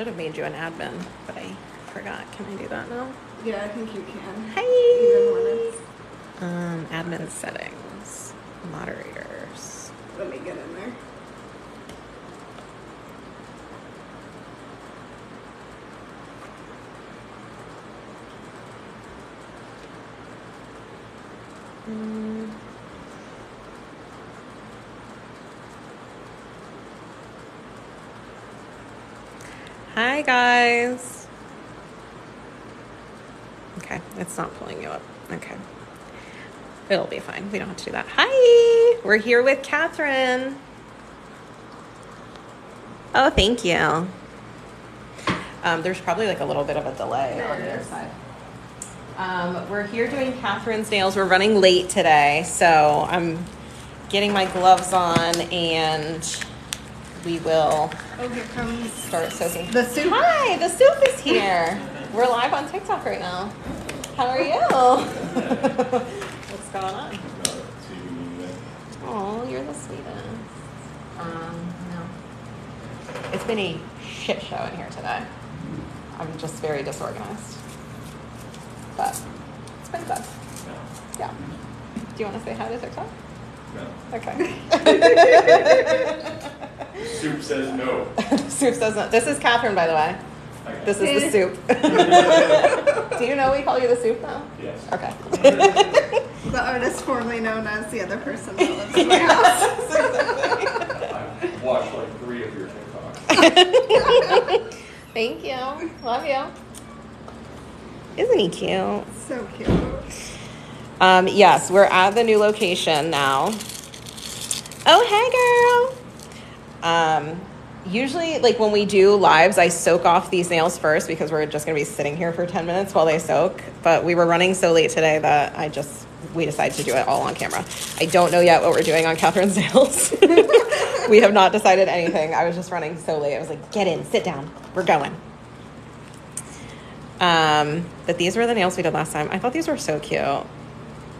should have made you an admin, but I forgot. Can I do that now? Yeah, I think you can. Hi. Even when it's... Admin settings. Moderators. Let me get in there. Hi, guys. Okay, it's not pulling you up. Okay. It'll be fine. We don't have to do that. Hi, we're here with Katherine. Oh, thank you. There's probably like a little bit of a delay on your side. We're here doing Katherine's nails. We're running late today, so I'm getting my gloves on and we will start soaking. The soup. Hi, the soup is here. We're live on TikTok right now. How are you? What's going on? Oh, you're the sweetest. No. It's been a shit show in here today. I'm just very disorganized. But it's been good. Yeah. Do you want to say hi to TikTok? No. Okay. Soup says no. Soup says no. This is Katherine, by the way. Okay. This is the soup. Do you know we call you the soup now? Yes. Okay. The artist formerly known as the other person that lives in my house. I've watched like 3 of your TikToks. Thank you. Love you. Isn't he cute? So cute. Yes, we're at the new location now. Oh, hey, girl. Usually, like when we do lives, I soak off these nails first because we're just going to be sitting here for 10 minutes while they soak. But we were running so late today that we decided to do it all on camera. I don't know yet what we're doing on Katherine's nails. We have not decided anything. I was just running so late. I was like, get in, sit down. We're going. But these were the nails we did last time. I thought these were so cute.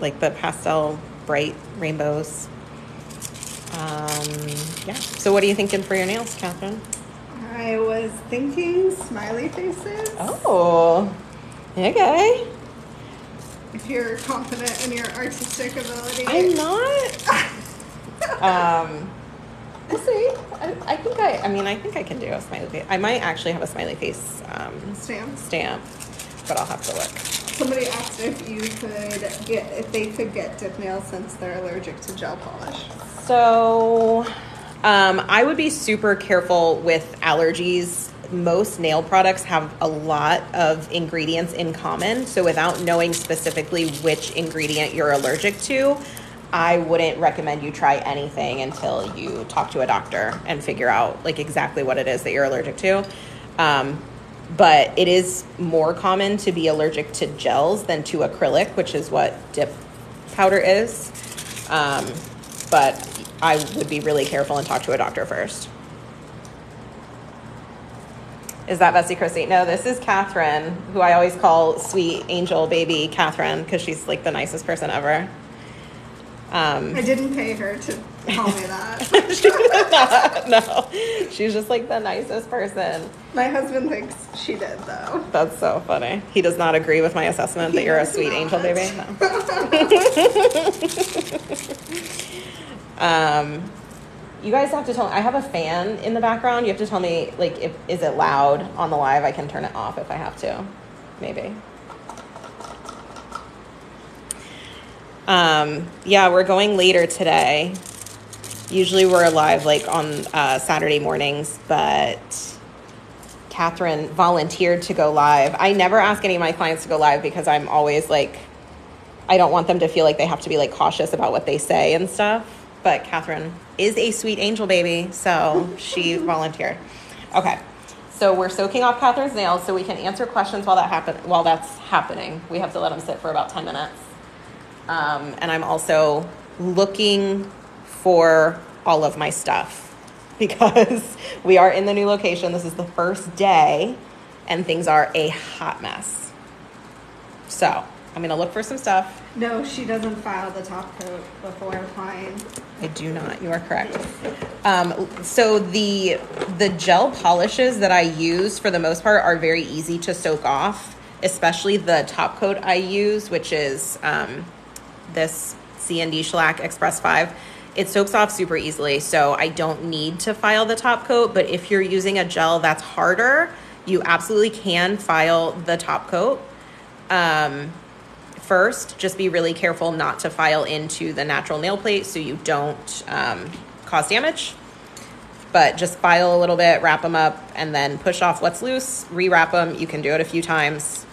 Like the pastel bright rainbows. Yeah. So what are you thinking for your nails, Katherine? I was thinking smiley faces. Oh, okay. If you're confident in your artistic ability. I'm not. We'll see. I think I can do a smiley face. I might actually have a smiley face stamp, but I'll have to look. Somebody asked if they could get dip nails since they're allergic to gel polish. So, I would be super careful with allergies. Most nail products have a lot of ingredients in common. So without knowing specifically which ingredient you're allergic to, I wouldn't recommend you try anything until you talk to a doctor and figure out like exactly what it is that you're allergic to. But it is more common to be allergic to gels than to acrylic, which is what dip powder is. But I would be really careful and talk to a doctor first. Is that Bessie Christie? No, this is Katherine, who I always call sweet angel baby Katherine because she's like the nicest person ever. I didn't pay her to call me that. No, she's just like the nicest person. My husband thinks she did, though. That's so funny. He does not agree with my assessment that you're a sweet angel baby. No. You guys have to tell me. I have a fan in the background. You have to tell me, like, is it loud on the live? I can turn it off if I have to. Maybe. Yeah, we're going later today. Usually we're live like on Saturday mornings, but Katherine volunteered to go live. I never ask any of my clients to go live because I'm always like, I don't want them to feel like they have to be like cautious about what they say and stuff. But Katherine is a sweet angel baby, so she volunteered. Okay, so we're soaking off Katherine's nails so we can answer questions while that's happening. We have to let them sit for about 10 minutes. And I'm also looking for all of my stuff because we are in the new location. This is the first day and things are a hot mess. So I'm gonna look for some stuff. No, she doesn't file the top coat before applying. I do not. You are correct. So the gel polishes that I use for the most part are very easy to soak off, especially the top coat I use, which is this C&D Shellac Express 5. It soaks off super easily, so I don't need to file the top coat. But if you're using a gel that's harder, you absolutely can file the top coat. First, just be really careful not to file into the natural nail plate so you don't cause damage. But just file a little bit, wrap them up, and then push off what's loose, rewrap them. You can do it a few times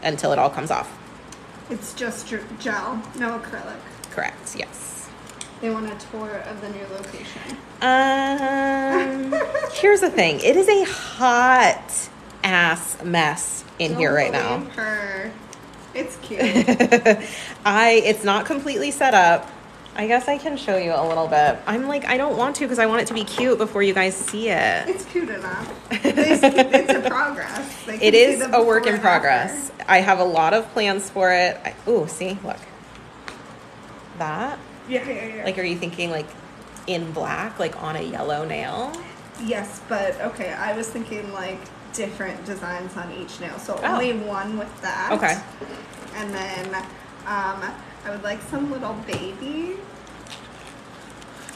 until it all comes off. It's just gel, no acrylic. Correct, yes. They want a tour of the new location. Here's the thing. It is a hot ass mess in here right now. Don't believe her. It's cute. It's not completely set up. I guess I can show you a little bit. I'm like, I don't want to because I want it to be cute before you guys see it. It's cute enough. It's a progress. It is a work in progress. I have a lot of plans for it. See, look. That? Yeah. Like, are you thinking like in black, like on a yellow nail? Yes, but okay, I was thinking like different designs on each nail. So only one with that. Okay. And then I would like some little baby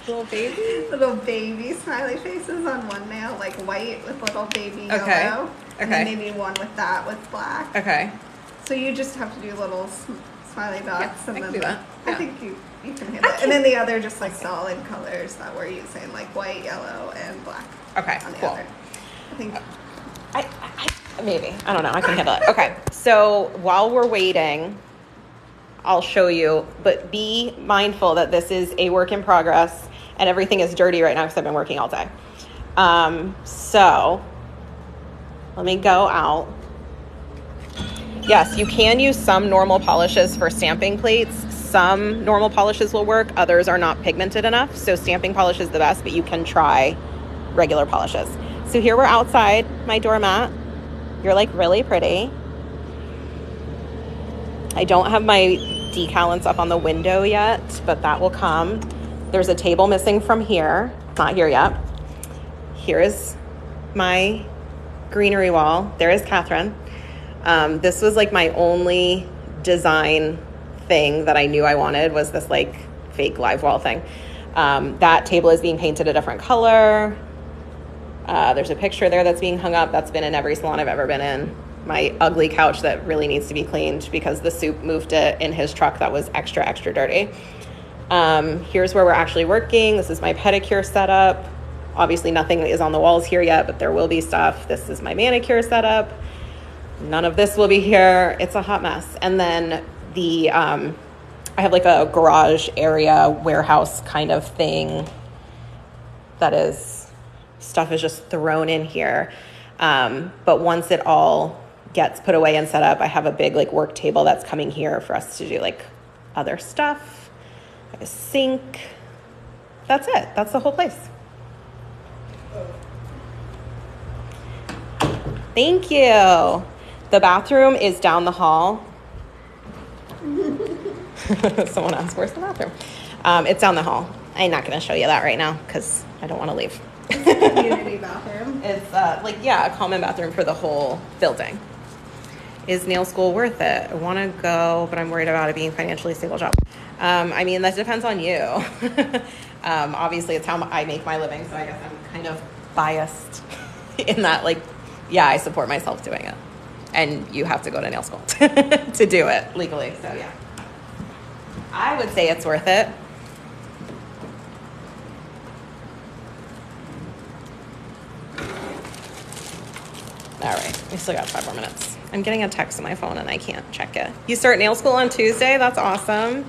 smiley faces on one nail, like white with little baby yellow. And then maybe one with that with black. Okay. So you just have to do little smiley dots. Yeah, I can do that. Yeah. I think you can hit it. And then the other just like solid colors that we're using, like white, yellow, and black. Okay, on the cool. other. I think. Maybe. I don't know. I can handle it. Okay. So while we're waiting, I'll show you, but be mindful that this is a work in progress and everything is dirty right now because I've been working all day. So let me go out. Yes, you can use some normal polishes for stamping plates. Some normal polishes will work. Others are not pigmented enough. So stamping polish is the best, but you can try regular polishes. So here we're outside my doormat. You're like really pretty. I don't have my decalants up on the window yet, but that will come. There's a table missing from here. Not here yet. Here is my greenery wall. There is Katherine. This was like my only design thing that I knew I wanted was this like fake live wall thing. That table is being painted a different color. There's a picture there that's being hung up. That's been in every salon I've ever been in. My ugly couch that really needs to be cleaned because the soup moved it in his truck that was extra, extra dirty. Here's where we're actually working. This is my pedicure setup. Obviously nothing is on the walls here yet, but there will be stuff. This is my manicure setup. None of this will be here. It's a hot mess. And then I have like a garage area, warehouse kind of thing stuff is just thrown in here. But once it all gets put away and set up, I have a big like work table that's coming here for us to do like other stuff. I have a sink. That's it. That's the whole place. Thank you. The bathroom is down the hall. Someone asked, where's the bathroom? It's down the hall. I'm not going to show you that right now because I don't want to leave. It's a community bathroom. It's a common bathroom for the whole building. Is nail school worth it? I want to go, but I'm worried about it being a financially stable job. I mean, that depends on you. Obviously, it's how I make my living, so I guess I'm kind of biased in that, I support myself doing it. And you have to go to nail school to do it legally, so yeah. I would say it's worth it. All right, we still got 5 more minutes. I'm getting a text on my phone and I can't check it. You start nail school on Tuesday? That's awesome.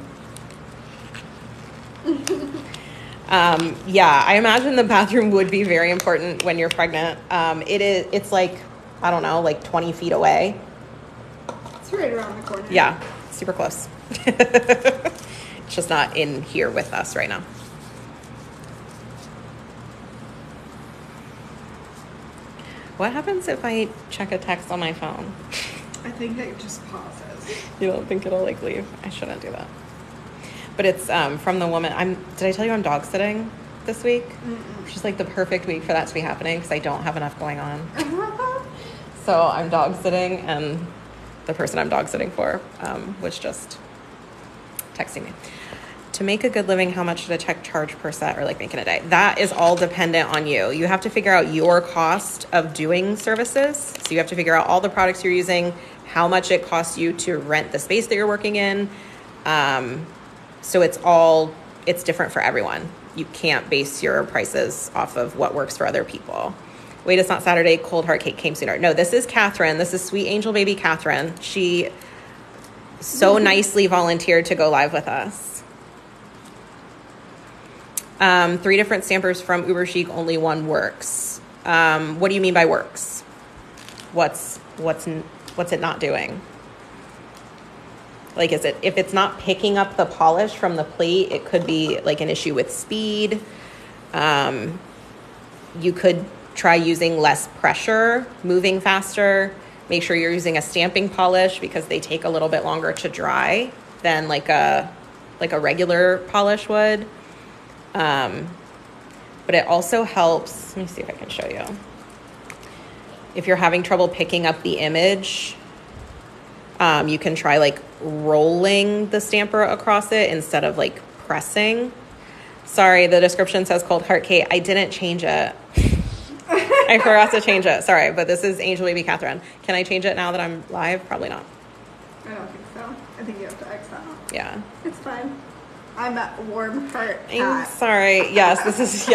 I imagine the bathroom would be very important when you're pregnant. It's 20 feet away. It's right around the corner. Yeah, super close. It's just not in here with us right now. What happens if I check a text on my phone? I think it just pauses. You don't think it'll like leave? I shouldn't do that. But it's from the woman. Did I tell you I'm dog sitting this week? Which is like the perfect week for that to be happening because I don't have enough going on. So I'm dog sitting, and the person I'm dog sitting for was just texting me. To make a good living, how much should a tech charge per set or like making a day? That is all dependent on you. You have to figure out your cost of doing services. So you have to figure out all the products you're using, how much it costs you to rent the space that you're working in. So it's different for everyone. You can't base your prices off of what works for other people. Wait, it's not Saturday. Cold Heart Cake came sooner. No, this is Katherine. This is sweet angel baby Katherine. She so nicely volunteered to go live with us. 3 different stampers from Uber Chic, only one works. What do you mean by works? What's it not doing? Like, if it's not picking up the polish from the plate, it could be like an issue with speed. You could try using less pressure, moving faster. Make sure you're using a stamping polish because they take a little bit longer to dry than like a regular polish would. But it also helps. Let me see if I can show you. If you're having trouble picking up the image, you can try like rolling the stamper across it instead of like pressing. Sorry, the description says Cold Heart Cake. I didn't change it. I forgot to change it. Sorry, but this is Angel Baby Katherine. Can I change it now that I'm live? Probably not. I don't think so. I think you have to X out. Yeah. It's fine. I'm at Warm Heart Cat. I'm sorry. Yes, this is,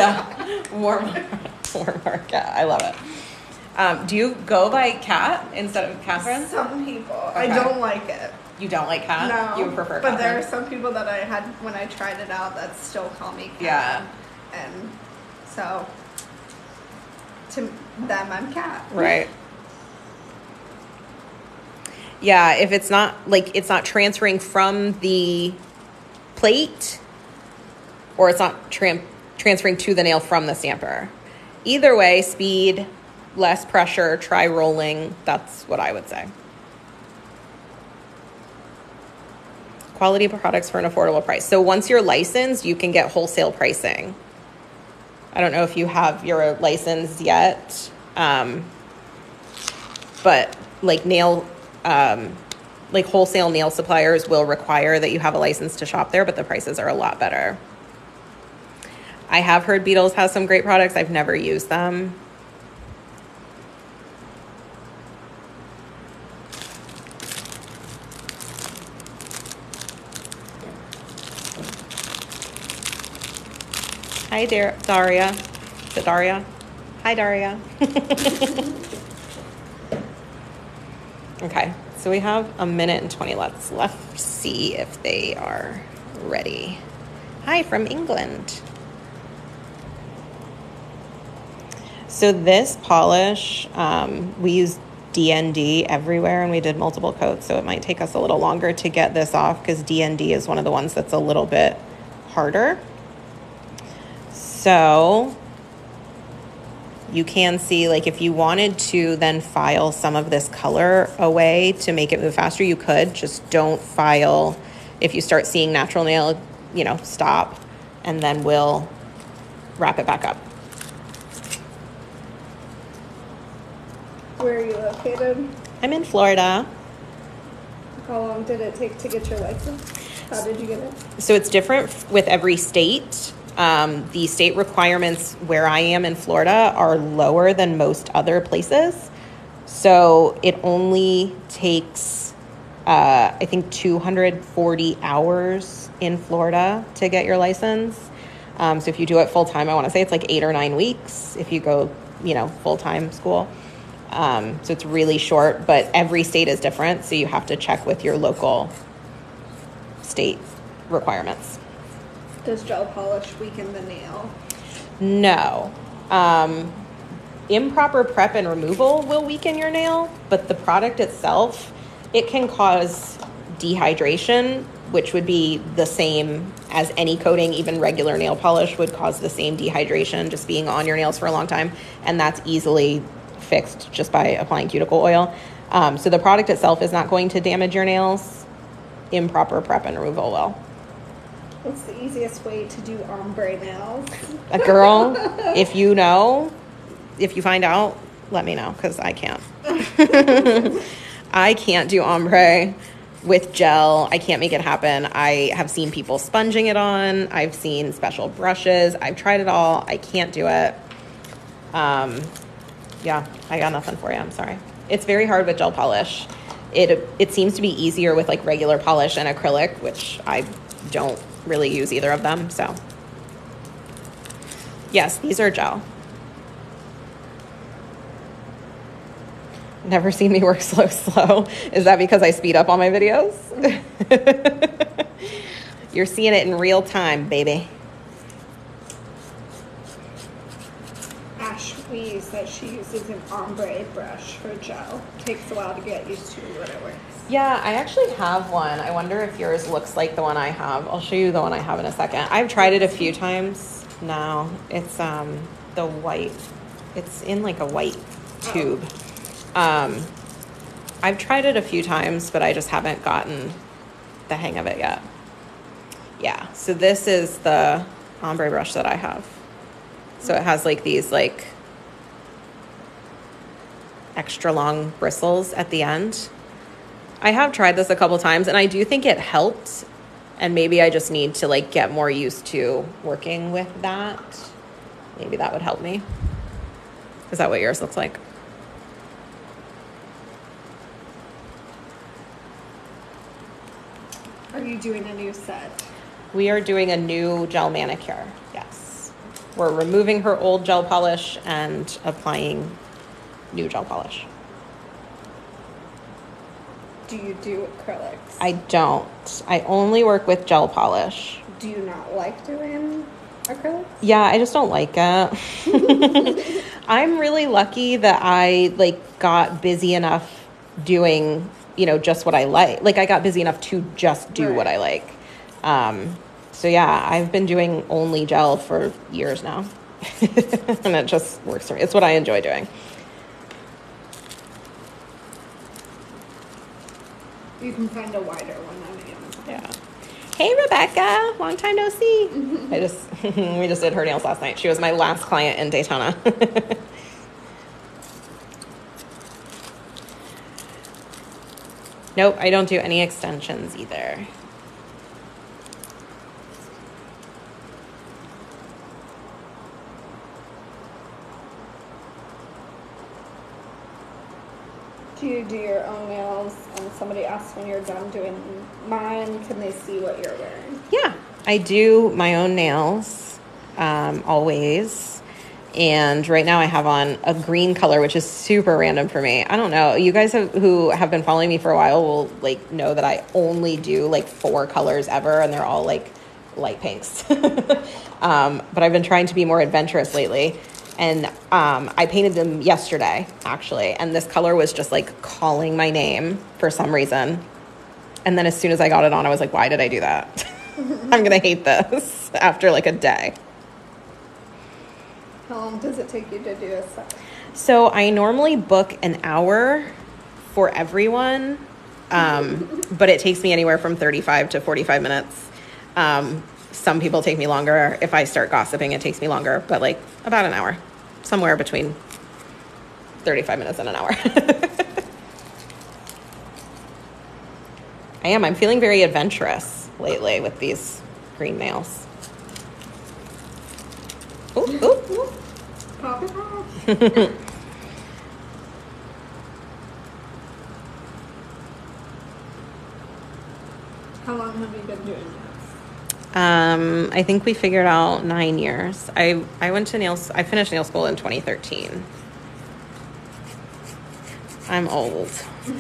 Warm Heart Cat. I love it. Do you go by Cat instead of Katherine? Some people. Okay. I don't like it. You don't like Cat? No. You prefer But Katherine? there are some people that I had when I tried it out that still call me Cat. Yeah. And so to them, I'm Cat. Right. Yeah, if it's not transferring from the plate, or it's not transferring to the nail from the stamper. Either way, speed, less pressure, try rolling. That's what I would say. Quality products for an affordable price. So once you're licensed, you can get wholesale pricing. I don't know if you have your license yet, but like wholesale nail suppliers will require that you have a license to shop there, but the prices are a lot better. I have heard Beetles has some great products. I've never used them. Hi, Daria. Is it Daria? Hi, Daria. Okay, so we have a minute and 20. Let's see if they are ready. Hi, from England. So this polish, we use DND everywhere, and we did multiple coats, so it might take us a little longer to get this off because DND is one of the ones that's a little bit harder. So you can see, like, if you wanted to then file some of this color away to make it move faster, you could. Just don't file. If you start seeing natural nail, stop, and then we'll wrap it back up. Where are you located? I'm in Florida. How long did it take to get your license? How did you get it? So it's different with every state. The state requirements where I am in Florida are lower than most other places. So it only takes, I think, 240 hours in Florida to get your license. So if you do it full time, I want to say it's like 8 or 9 weeks if you go, full time school. So it's really short, but every state is different. So you have to check with your local state requirements. Does gel polish weaken the nail? No. Improper prep and removal will weaken your nail, but the product itself, it can cause dehydration, which would be the same as any coating. Even regular nail polish would cause the same dehydration, just being on your nails for a long time, and that's easily fixed just by applying cuticle oil. So the product itself is not going to damage your nails. Improper prep and removal will. What's the easiest way to do ombre nails? A girl, if you know, if you find out, let me know, because I can't. I can't do ombre with gel. I can't make it happen. I have seen people sponging it on. I've seen special brushes. I've tried it all. I can't do it. Yeah, I got nothing for you. I'm sorry. It's very hard with gel polish. It seems to be easier with like regular polish and acrylic, which I don't really use either of them. So yes, these are gel. Never seen me work slow. Is that because I speed up on my videos? You're seeing it in real time, baby. Ashley says she uses an ombre brush for gel. Takes a while to get used to, but it works. Yeah, I actually have one. I wonder if yours looks like the one I have. I'll show you the one I have in a second. I've tried it a few times. No, it's the white. It's in like a white tube. I've tried it a few times, but I just haven't gotten the hang of it yet. Yeah, so this is the ombre brush that I have. So it has like these like extra long bristles at the end. I have tried this a couple times and I do think it helped, and maybe I just need to like get more used to working with that. Maybe that would help me. Is that what yours looks like? Are you doing a new set? We are doing a new gel manicure, yes. We're removing her old gel polish and applying new gel polish. Do you do acrylics? I don't. I only work with gel polish. Do you not like doing acrylics? Yeah, I just don't like it. I'm really lucky that I like got busy enough doing, you know, just what I like. Like I got busy enough to just do what I like. So yeah, I've been doing only gel for years now. And it just works for me. It's what I enjoy doing. You can find a wider one on Amazon. Yeah. Hey, Rebecca. Long time no see. We just did her nails last night. She was my last client in Daytona. Nope, I don't do any extensions either. Do you do your own nails? And somebody asks when you're done doing mine, can they see what you're wearing? Yeah, I do my own nails, always. And right now I have on a green color, which is super random for me. I don't know. You guys who have been following me for a while will like know that I only do like 4 colors ever, and they're all like light pinks. But I've been trying to be more adventurous lately. And I painted them yesterday, actually. And this color was just like calling my name for some reason. And then as soon as I got it on, I was like, why did I do that? I'm going to hate this after like a day. How long does it take you to do a set? So I normally book an hour for everyone. But it takes me anywhere from 35 to 45 minutes. Some people take me longer. If I start gossiping, it takes me longer, but like about an hour, somewhere between 35 minutes and an hour. I'm feeling very adventurous lately with these green nails. Ooh, ooh. Pop it off. How long have you been doing this? I think we figured out 9 years. I finished nail school in 2013. I'm old. I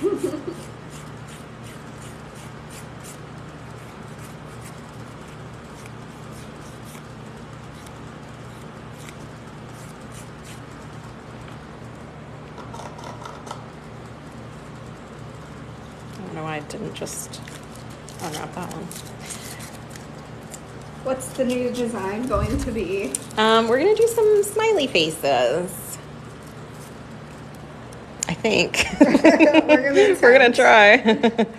don't know why I didn't just unwrap that one. What's the new design going to be? We're going to do some smiley faces. think. We're gonna try.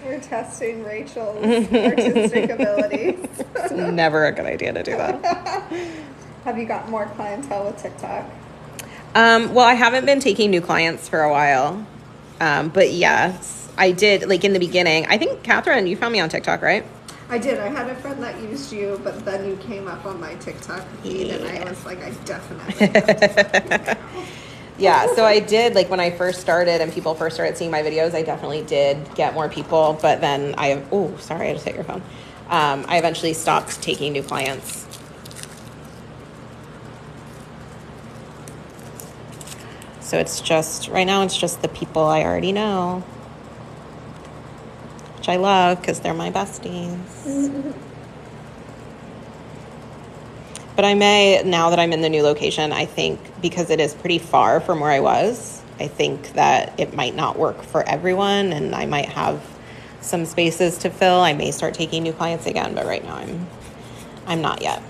We're testing Rachel's artistic abilities. It's never a good idea to do that. Have you got more clientele with TikTok? Well, I haven't been taking new clients for a while. But yes, I did, like, in the beginning. I think, Katherine, you found me on TikTok, right? I did. I had a friend that used you, but then you came up on my TikTok feed, and I was like, I definitely have to follow you now. Yeah, so I did, like, when I first started and people first started seeing my videos, I definitely did get more people. But then sorry, I just hit your phone. I eventually stopped taking new clients. So right now it's just the people I already know, which I love because they're my besties. But I may, now that I'm in the new location, I think because it is pretty far from where I was, I think that it might not work for everyone and I might have some spaces to fill. I may start taking new clients again, but right now I'm not yet.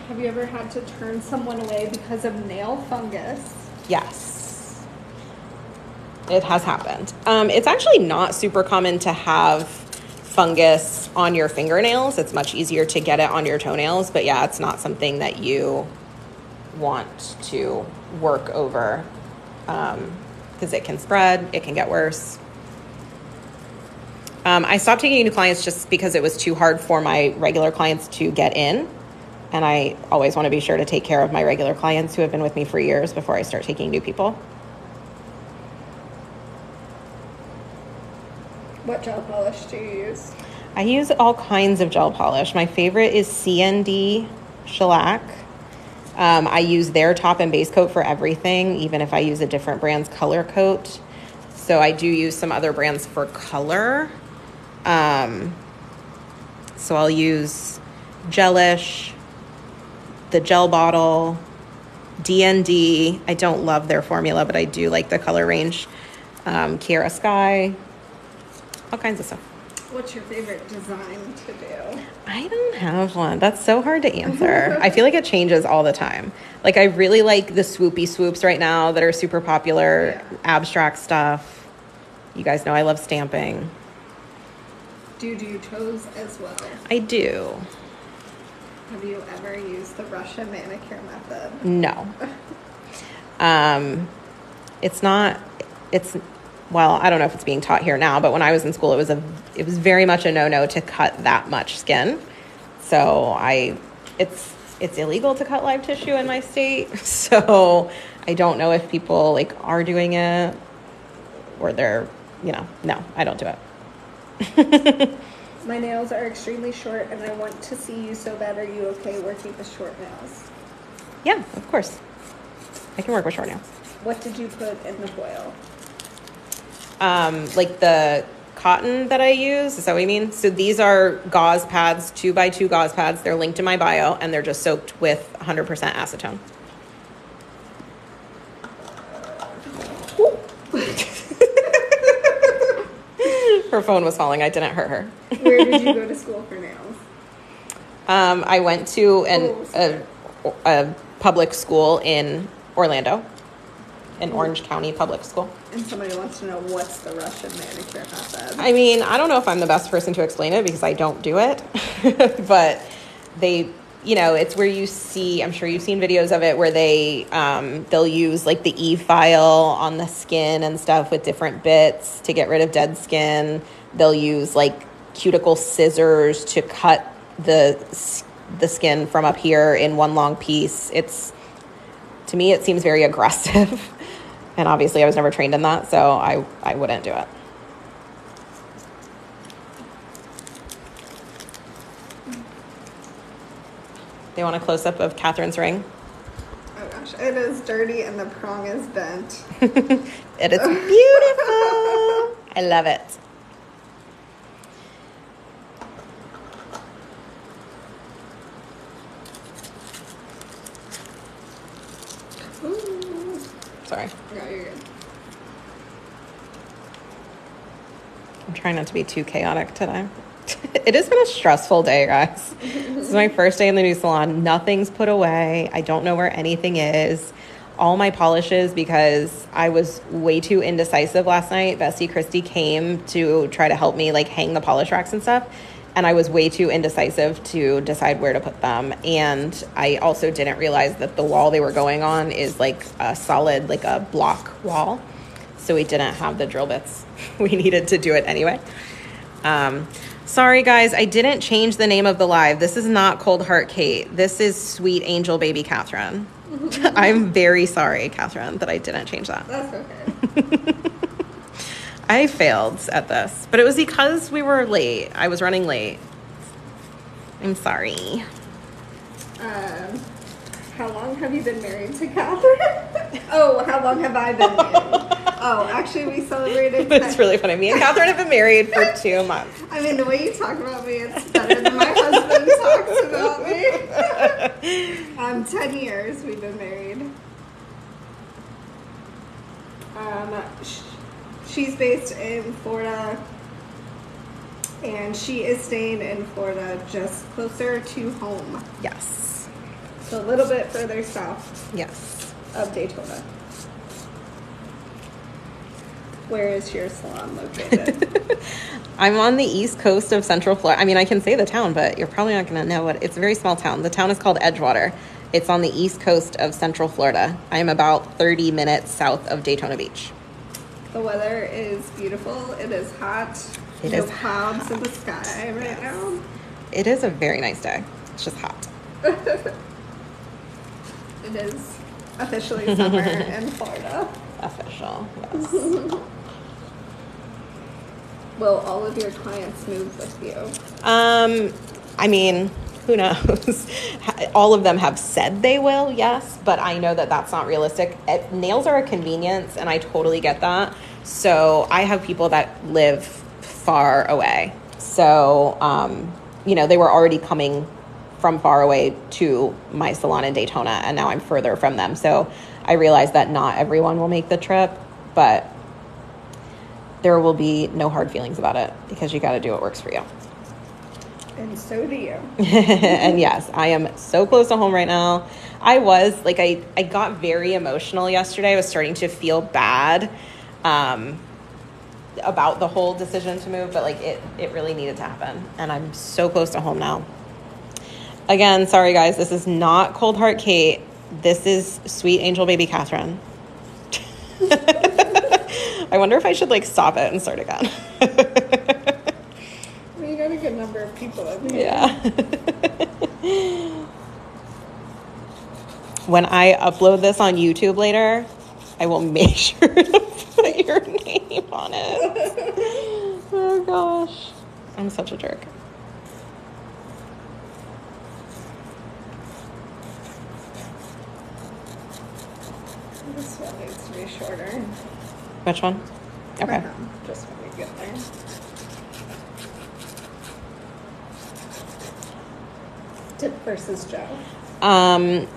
Have you ever had to turn someone away because of nail fungus? Yes. It has happened. It's actually not super common to have fungus on your fingernails. It's much easier to get it on your toenails. But yeah, it's not something that you want to work over because it can spread. It can get worse. I stopped taking new clients just because it was too hard for my regular clients to get in. And I always want to be sure to take care of my regular clients who have been with me for years before I start taking new people. What gel polish do you use? I use all kinds of gel polish. My favorite is CND Shellac. I use their top and base coat for everything, even if I use a different brand's color coat. So I do use some other brands for color. So I'll use Gelish, the gel bottle, DND. I don't love their formula, but I do like the color range. Kiara Sky, all kinds of stuff. What's your favorite design to do? I don't have one. That's so hard to answer. I feel like it changes all the time. Like, I really like the swoopy swoops right now that are super popular, abstract stuff. You guys know I love stamping. Do you do toes as well? I do. Have you ever used the Russian manicure method? No. Well, I don't know if it's being taught here now, but when I was in school, it was very much a no-no to cut that much skin. So it's illegal to cut live tissue in my state. So I don't know if people are doing it or they're, no, I don't do it. My nails are extremely short and I want to see you so bad. Are you okay working with short nails? Yeah, of course. I can work with short nails. What did you put in the foil? Like the cotton that I use. Is that what you mean? So these are gauze pads, 2x2 gauze pads. They're linked in my bio and they're just soaked with 100% acetone. Her phone was falling. I didn't hurt her. Where did you go to school for nails? I went to a public school in Orlando, an Orange County public school. And somebody wants to know, what's the Russian manicure method? I mean, I don't know if I'm the best person to explain it because I don't do it, but it's where you see, I'm sure you've seen videos of it where they'll use like the E-file on the skin and stuff with different bits to get rid of dead skin. They'll use like cuticle scissors to cut the skin from up here in one long piece. To me, it seems very aggressive. And obviously I was never trained in that, so I wouldn't do it. They want a close-up of Katherine's ring? Oh gosh, it is dirty and the prong is bent. It is beautiful. I love it. Ooh. Sorry. No, you're good. I'm trying not to be too chaotic today. It has been a stressful day, guys. is my first day in the new salon. Nothing's put away. I don't know where anything is. All my polishes, because I was way too indecisive last night. Bestie Christy came to try to help me like hang the polish racks and stuff. And I was way too indecisive to decide where to put them. And I also didn't realize that the wall they were going on is like a solid, like a block wall. So we didn't have the drill bits. We needed to do it anyway. Sorry, guys, I didn't change the name of the live. This is not Cold Heart Kate. This is Sweet Angel Baby Katherine. I'm very sorry, Katherine, that I didn't change that. That's okay. I failed at this, but it was because we were late. I was running late. I'm sorry. How long have you been married to Katherine? Oh, how long have I been married? Oh, actually, we celebrated. It's really funny. Me and Katherine have been married for 2 months. I mean, the way you talk about me, it's better than my husband talks about me. 10 years we've been married. She's based in Florida, and she is staying in Florida just closer to home. Yes. So a little bit further south. Yes. Of Daytona. Where is your salon located? I'm on the east coast of Central Florida. I mean, I can say the town, but you're probably not going to know what. It's a very small town. The town is called Edgewater. It's on the east coast of Central Florida. I'm about 30 minutes south of Daytona Beach. The weather is beautiful. It is hot. No clouds in the sky right now. It is a very nice day. It's just hot. It is officially summer in Florida. Official, yes. Will all of your clients move with you? I mean, who knows? All of them have said they will, yes, but I know that that's not realistic. Nails are a convenience, and I totally get that. So I have people that live far away. So, they were already coming from far away to my salon in Daytona, and now I'm further from them. So I realize that not everyone will make the trip, but there will be no hard feelings about it because you got to do what works for you. And so do you. And yes, I am so close to home right now. I was like, I got very emotional yesterday. I was starting to feel bad about the whole decision to move, but like it really needed to happen. And I'm so close to home now. Again, sorry guys, this is not Cold Heart Kate. This is Sweet Angel Baby Katherine. I wonder if I should like stop it and start again. Well, you got a good number of people in here. Yeah. When I upload this on YouTube later, I will make sure to put your name on it. Oh gosh. I'm such a jerk. This one needs to be shorter. Which one? Okay. Just when we get there. Dip versus gel.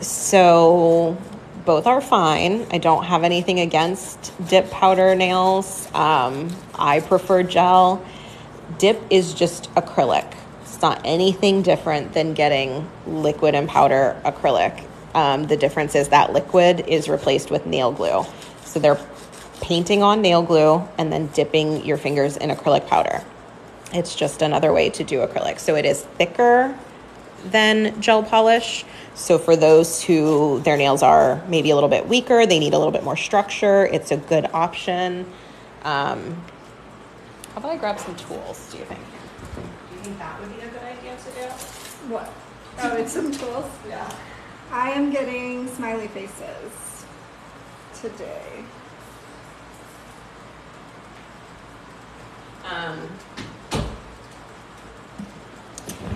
So both are fine. I don't have anything against dip powder nails. I prefer gel. Dip is just acrylic. It's not anything different than getting liquid and powder acrylic. The difference is that liquid is replaced with nail glue. So they're painting on nail glue and then dipping your fingers in acrylic powder. It's just another way to do acrylic. So it is thicker than gel polish. So for those who their nails are maybe a little bit weaker, they need a little bit more structure, it's a good option. How about I grab some tools, do you think? Do you think that would be a good idea to do? What? Oh, it's some tools? Yeah. I am getting smiley faces today.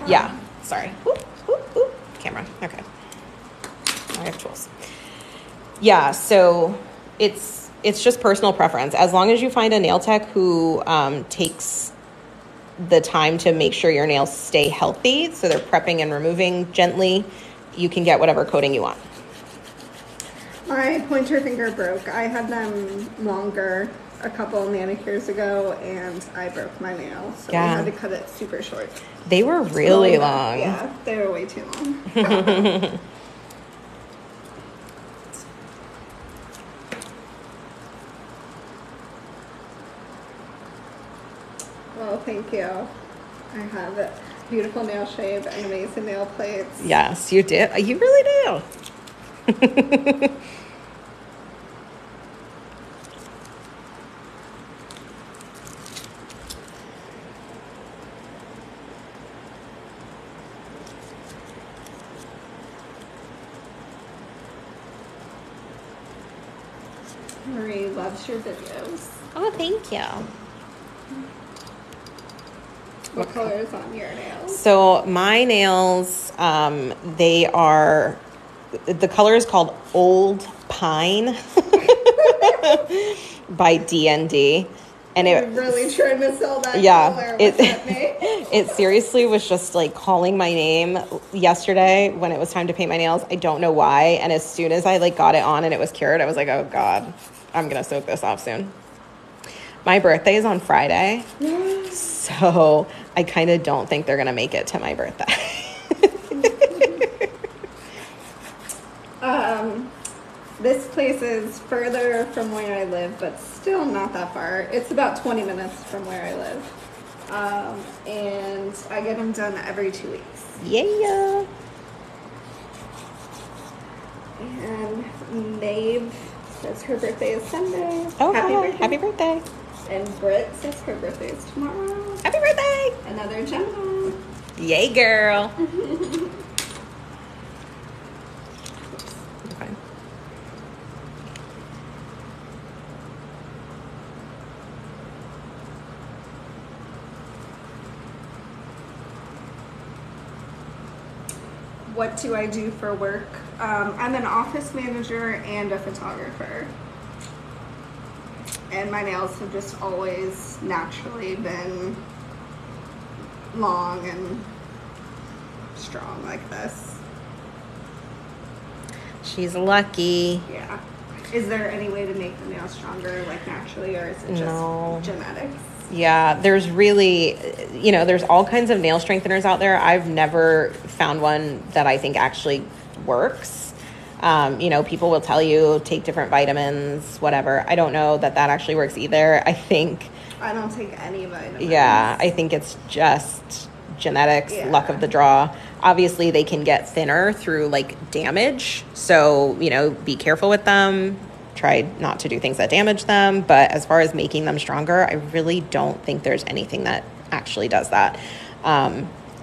Yeah, sorry. Whoop, whoop, whoop. Camera, okay. I have tools. Yeah, so it's just personal preference. As long as you find a nail tech who takes the time to make sure your nails stay healthy, so they're prepping and removing gently, you can get whatever coating you want. My pointer finger broke. I had them longer a couple manicures ago, and I broke my nail, so we had to cut it super short. They were really long. Yeah, they were way too long. Well, thank you. I have a beautiful nail shape and amazing nail plates. Yes, you did. You really do. Marie loves your videos. Oh, thank you. What color is on your nails? So my nails, they are, the color is called Old Pine by D&D. And You're really trying to sell that color. It seriously was just like calling my name yesterday when it was time to paint my nails. I don't know why. And as soon as I like got it on and it was cured, I was like, oh God, I'm going to soak this off soon. My birthday is on Friday. So I kind of don't think they're going to make it to my birthday. This place is further from where I live, but still not that far. It's about 20 minutes from where I live. And I get them done every 2 weeks. Yeah. And Maeve says her birthday is Sunday. Oh, happy birthday. And Britt says her birthday is tomorrow. Happy birthday. Another Gemini. Yay, girl. Okay. What do I do for work? I'm an office manager and a photographer. And my nails have just always naturally been long and strong like this. She's lucky. Yeah. Is there any way to make the nails stronger, like naturally, or is it just genetics? Yeah, there's really, there's all kinds of nail strengtheners out there. I've never found one that I think actually works. People will tell you take different vitamins, whatever. I don't know that actually works either. I don't take any vitamins. Yeah, I think it's just genetics, luck of the draw. Obviously, they can get thinner through like damage. So, be careful with them. Try not to do things that damage them. But as far as making them stronger, I really don't think there's anything that actually does that.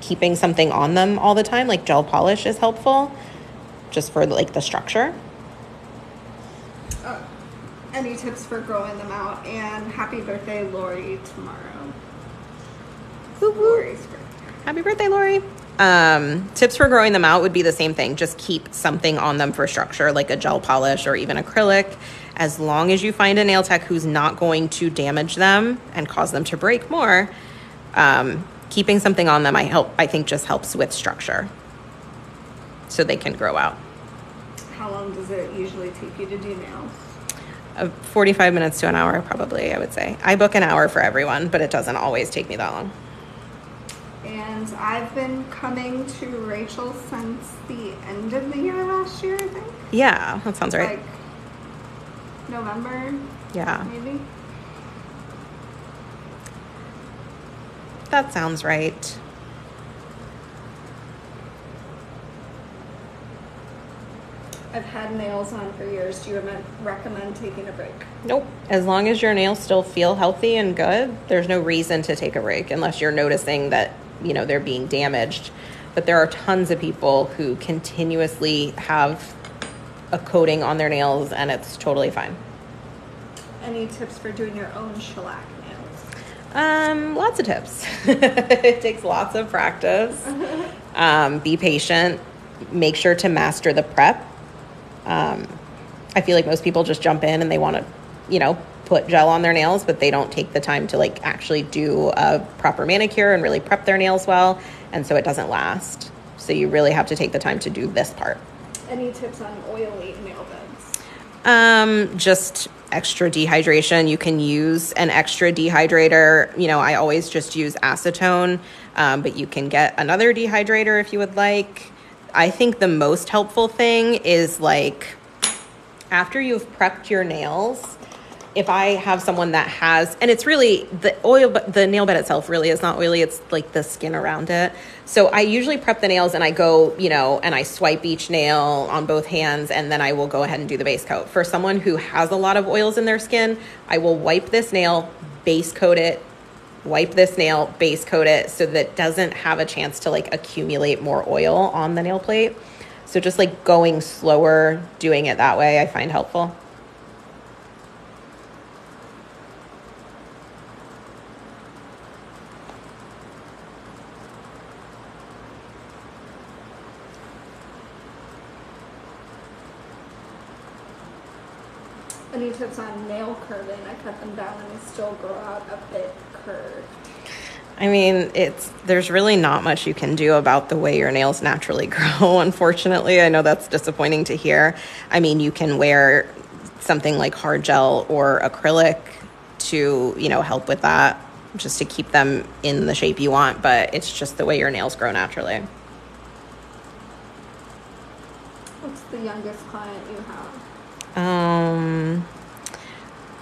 Keeping something on them all the time, like gel polish, is helpful just for like the structure. Any tips for growing them out? And happy birthday, Lori, tomorrow. Lori's birthday. Happy birthday, Lori. Tips for growing them out would be the same thing. Just keep something on them for structure, like a gel polish or even acrylic. As long as you find a nail tech who's not going to damage them and cause them to break more, keeping something on them, I think just helps with structure so they can grow out. How long does it usually take you to do nails? 45 minutes to an hour, probably, I would say. I book an hour for everyone, but it doesn't always take me that long. And I've been coming to Rachel since the end of the year last year, I think. Yeah, that sounds right. Like November? Yeah. Maybe? That sounds right. I've had nails on for years. Do you recommend taking a break? Nope. As long as your nails still feel healthy and good, there's no reason to take a break unless you're noticing that, they're being damaged. But there are tons of people who continuously have a coating on their nails and it's totally fine. Any tips for doing your own shellac nails? Lots of tips. It takes lots of practice. Be patient. Make sure to master the prep. I feel like most people just jump in and they want to, put gel on their nails, but they don't take the time to like actually do a proper manicure and really prep their nails well. And so it doesn't last. So you really have to take the time to do this part. Any tips on oily nail beds? Just extra dehydration. You can use an extra dehydrator. I always just use acetone, but you can get another dehydrator if you would like. I think the most helpful thing is after you've prepped your nails, if I have someone that has, and it's really the oil, but the nail bed itself really is not oily. It's the skin around it. So I usually prep the nails and I go, and I swipe each nail on both hands, and then I will go ahead and do the base coat. For someone who has a lot of oils in their skin, I will wipe this nail, base coat it, wipe this nail, base coat it, so that it doesn't have a chance to accumulate more oil on the nail plate. So just going slower, doing it that way, I find helpful. Any tips on nail curving? I cut them down and they still grow out a bit curved. I mean, there's really not much you can do about the way your nails naturally grow, unfortunately. I know that's disappointing to hear. I mean, you can wear something like hard gel or acrylic to, help with that, just to keep them in the shape you want, but it's just the way your nails grow naturally. What's the youngest client you have?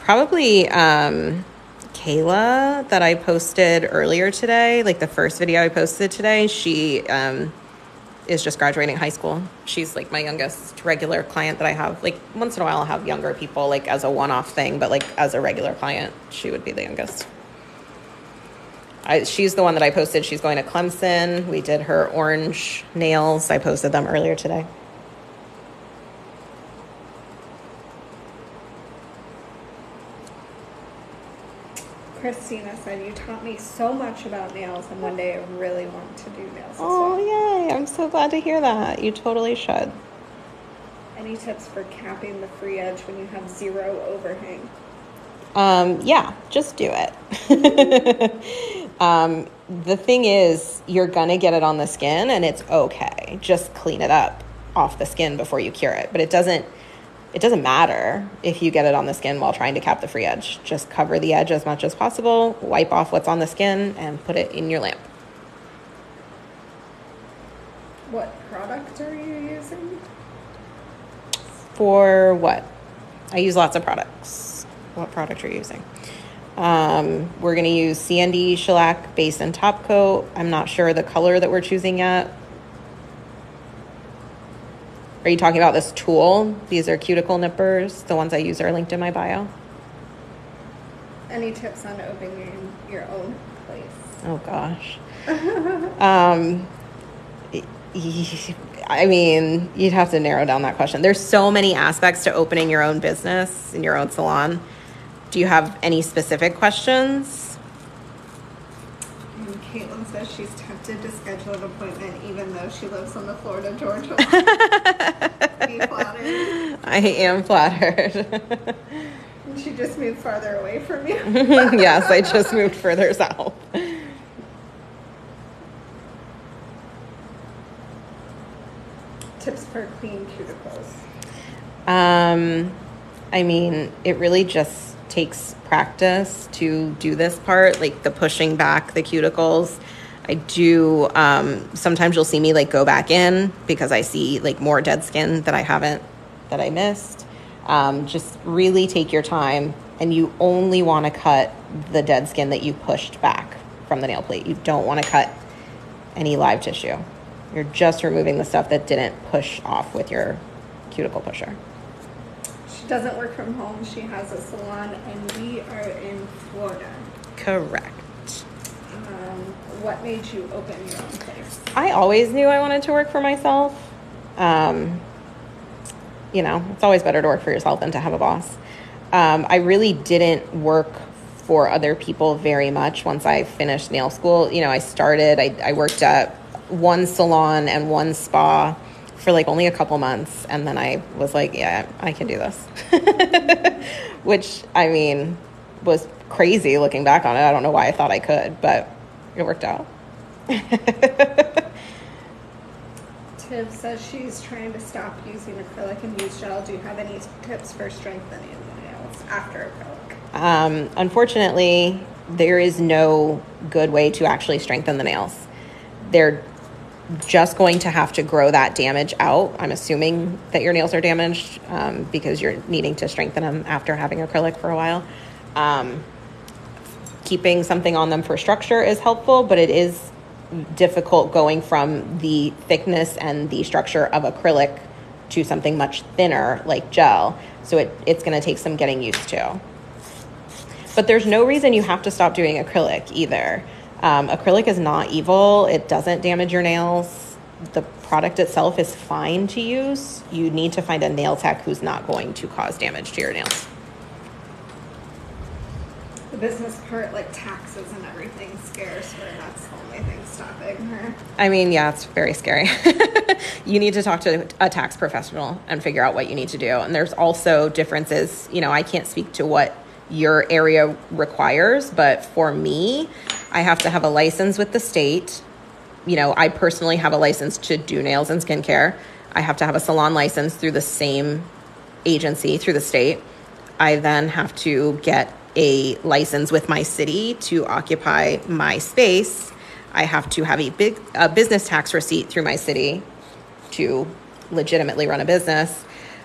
Probably Kayla, that I posted earlier today, the first video I posted today. She is just graduating high school. She's my youngest regular client that I have. Once in a while I'll have younger people as a one-off thing, but as a regular client, she would be the youngest. She's the one that I posted. She's going to Clemson. We did her orange nails. I posted them earlier today. Christina said, you taught me so much about nails, and one day I really want to do nails as Oh, well. yay. I'm so glad to hear that. You totally should. Any tips for capping the free edge when you have zero overhang? Yeah, just do it. The thing is, you're going to get it on the skin, and it's okay. Just clean it up off the skin before you cure it. But it doesn't matter if you get it on the skin while trying to cap the free edge. Just cover the edge as much as possible, wipe off what's on the skin, and put it in your lamp. What product are you using? For what? I use lots of products. What product are you using? We're going to use CND shellac base and top coat. I'm not sure the color that we're choosing yet. Are you talking about this tool? These are cuticle nippers. The ones I use are linked in my bio. Any tips on opening your own place? Oh, gosh. I mean, you'd have to narrow down that question. There's so many aspects to opening your own business in your own salon. Do you have any specific questions? And Caitlin says she's tempted to schedule an appointment even though she lives on the Florida Georgia line. Be flattered. I am flattered. And she just moved farther away from you. Yes, I just moved further south. Tips for clean cuticles. I mean, it really just takes practice to do this part, the pushing back the cuticles. I do, sometimes you'll see me go back in because I see more dead skin that I missed. Just really take your time, and you only want to cut the dead skin that you pushed back from the nail plate. You don't want to cut any live tissue. You're just removing the stuff that didn't push off with your cuticle pusher. She doesn't work from home. She has a salon, and we are in Florida. Correct. What made you open your own place? I always knew I wanted to work for myself. It's always better to work for yourself than to have a boss. I really didn't work for other people very much once I finished nail school. I worked at one salon and one spa for only a couple months, and then I was yeah, I can do this. Which, I mean, was crazy looking back on it. I don't know why I thought I could, but it worked out. Tiff says she's trying to stop using acrylic and use gel. Do you have any tips for strengthening the nails after acrylic? Unfortunately, there is no good way to actually strengthen the nails. They're just going to have to grow that damage out. I'm assuming that your nails are damaged because you're needing to strengthen them after having acrylic for a while. Keeping something on them for structure is helpful, but it is difficult going from the thickness and the structure of acrylic to something much thinner like gel. So it's going to take some getting used to. But there's no reason you have to stop doing acrylic either. Acrylic is not evil. It doesn't damage your nails. The product itself is fine to use. You need to find a nail tech who's not going to cause damage to your nails. The business part, like taxes and everything, scares her. That's the only thing stopping her. I mean, yeah, it's very scary. You need to talk to a tax professional and figure out what you need to do. And there's also differences. You know, I can't speak to what your area requires, but for me, I have to have a license with the state. You know, I personally have a license to do nails and skincare. I have to have a salon license through the same agency, through the state. I then have to get a license with my city to occupy my space. I have to have a business tax receipt through my city to legitimately run a business.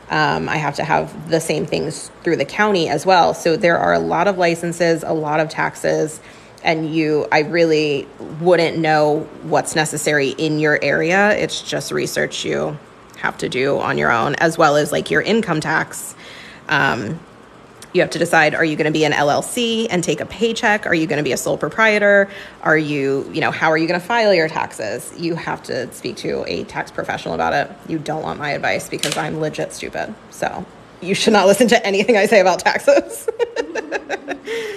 I have to have the same things through the county as well. So there are a lot of licenses, a lot of taxes, and I really wouldn't know what's necessary in your area. It's just research you have to do on your own, as well as like your income tax. You have to decide, are you going to be an LLC and take a paycheck? Are you going to be a sole proprietor? How are you going to file your taxes? You have to speak to a tax professional about it. You don't want my advice because I'm legit stupid. So you should not listen to anything I say about taxes.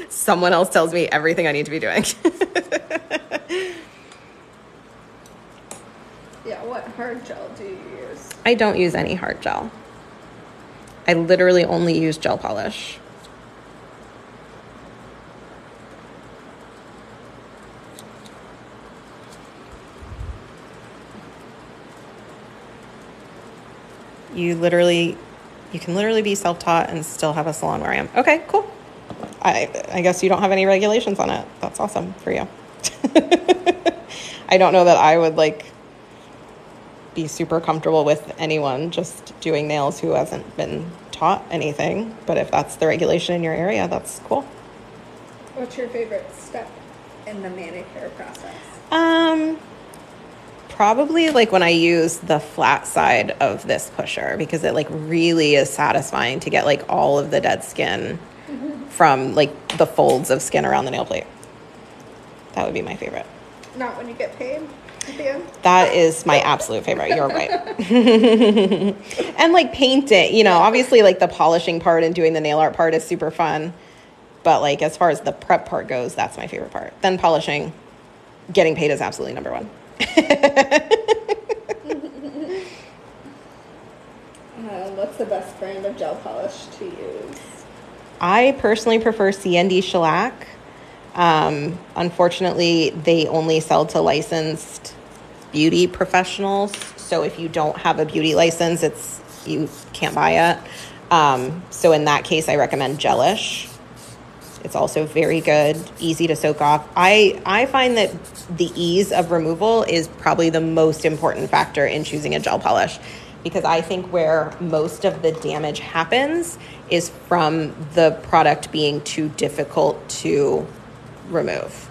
Someone else tells me everything I need to be doing. Yeah, what hard gel do you use? I don't use any hard gel. I literally only use gel polish. You can literally be self-taught and still have a salon where I am. Okay, cool. I guess you don't have any regulations on it. That's awesome for you. I don't know that I would be super comfortable with anyone just doing nails who hasn't been taught anything. But if that's the regulation in your area, that's cool. What's your favorite step in the manicure process? Probably when I use the flat side of this pusher, because it really is satisfying to get all of the dead skin from the folds of skin around the nail plate. That would be my favorite. Not when you get paid at the end? That is my absolute favorite. You're right. And painting, obviously the polishing part and doing the nail art part is super fun. But as far as the prep part goes, that's my favorite part. Then polishing, getting paid is absolutely number one. What's the best brand of gel polish to use? I personally prefer CND Shellac. Unfortunately, they only sell to licensed beauty professionals. So if you don't have a beauty license, you can't buy it. So in that case, I recommend Gelish. It's also very good, easy to soak off. I find that the ease of removal is probably the most important factor in choosing a gel polish, because I think where most of the damage happens is from the product being too difficult to remove.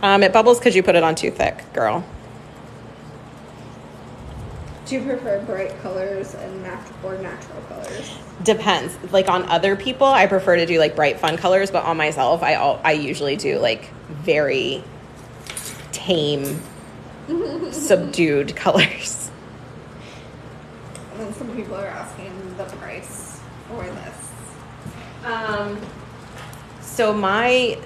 It bubbles because you put it on too thick, girl. Do you prefer bright colors and natural colors? Depends. On other people, I prefer to do bright fun colors, but on myself, I usually do very tame, subdued colors. And then some people are asking the price for this. So my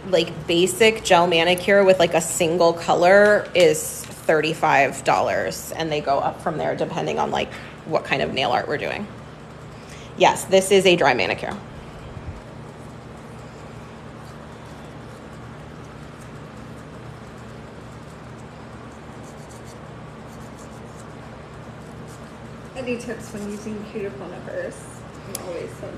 basic gel manicure with a single color is $35, and they go up from there depending on what kind of nail art we're doing. Yes, this is a dry manicure. Any tips when using cuticle nippers? I'm always so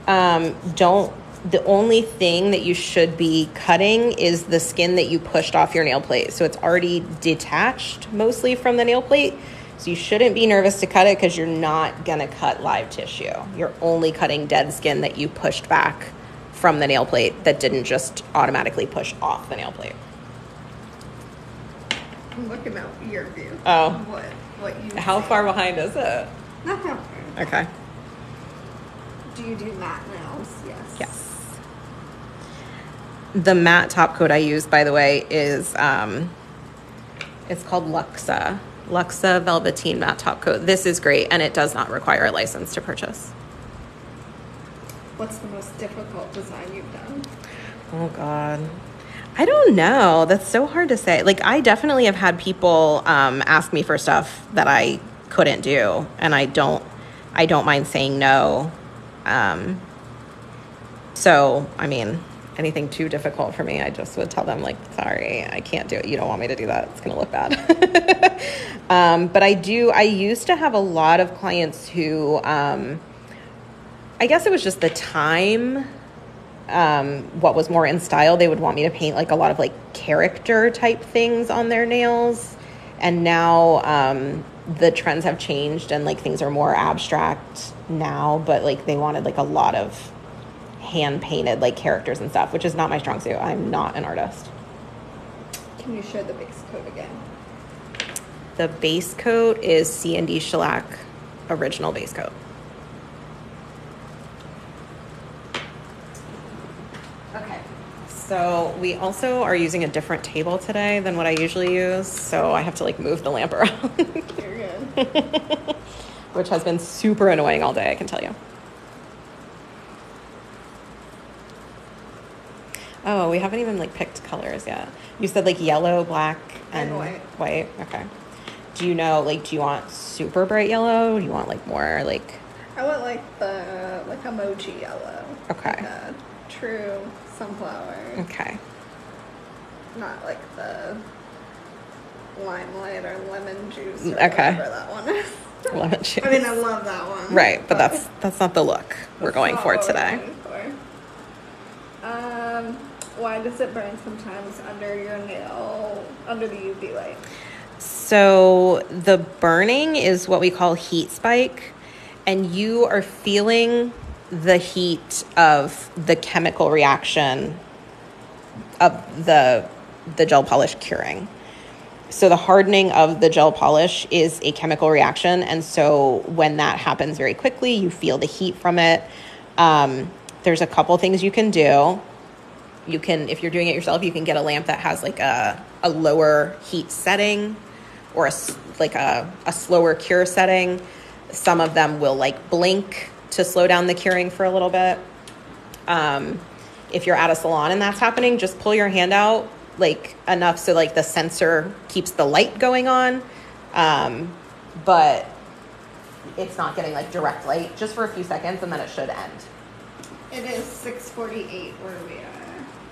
nervous. The only thing that you should be cutting is the skin that you pushed off your nail plate. So it's already detached mostly from the nail plate. So you shouldn't be nervous to cut it because you're not going to cut live tissue. You're only cutting dead skin that you pushed back from the nail plate that didn't just automatically push off the nail plate. I'm looking out your view. Oh. What you How say. far behind is it? Not that far. Okay. Do you do matte nails? Yes. Yes. The matte top coat I use, by the way, is it's called Luxa Velveteen Matte Top Coat. This is great, and it does not require a license to purchase. What's the most difficult design you've done? Oh, God. I don't know. That's so hard to say. Like, I definitely have had people ask me for stuff that I couldn't do, and I don't mind saying no. So, I mean, anything too difficult for me, I just would tell them, like, sorry, I can't do it. You don't want me to do that. It's going to look bad. But I used to have a lot of clients who, I guess it was just the time, what was more in style. They would want me to paint like a lot of like character type things on their nails. And now, the trends have changed and like things are more abstract now, but like they wanted like a lot of hand painted like characters and stuff, which is not my strong suit. I'm not an artist. Can you show the base coat again? The base coat is C&D Shellac Original Base Coat. Okay. So we also are using a different table today than what I usually use, so I have to like move the lamp around. You're good. Which has been super annoying all day, I can tell you. Oh, we haven't even like picked colors yet. You said like yellow, black, and white. White. Okay. Do you know, like, do you want super bright yellow? Do you want like more like? I want like the emoji yellow. Okay. Like a true sunflower. Okay. Not like the limelight or lemon juice or Okay. whatever that one is. Lemon juice. I mean, I love that one. Right, but that's not the look we're going not for what we're today. going for. Why does it burn sometimes under your nail, under the UV light? So the burning is what we call heat spike, and you are feeling the heat of the chemical reaction of the gel polish curing. So the hardening of the gel polish is a chemical reaction, and so when that happens very quickly, you feel the heat from it. There's a couple things you can do. You can, if you're doing it yourself, you can get a lamp that has like a lower heat setting or a slower cure setting. Some of them will like blink to slow down the curing for a little bit. If you're at a salon and that's happening, just pull your hand out like enough so like the sensor keeps the light going on. But it's not getting like direct light, just for a few seconds, and then it should end. It is 6:48 where we are.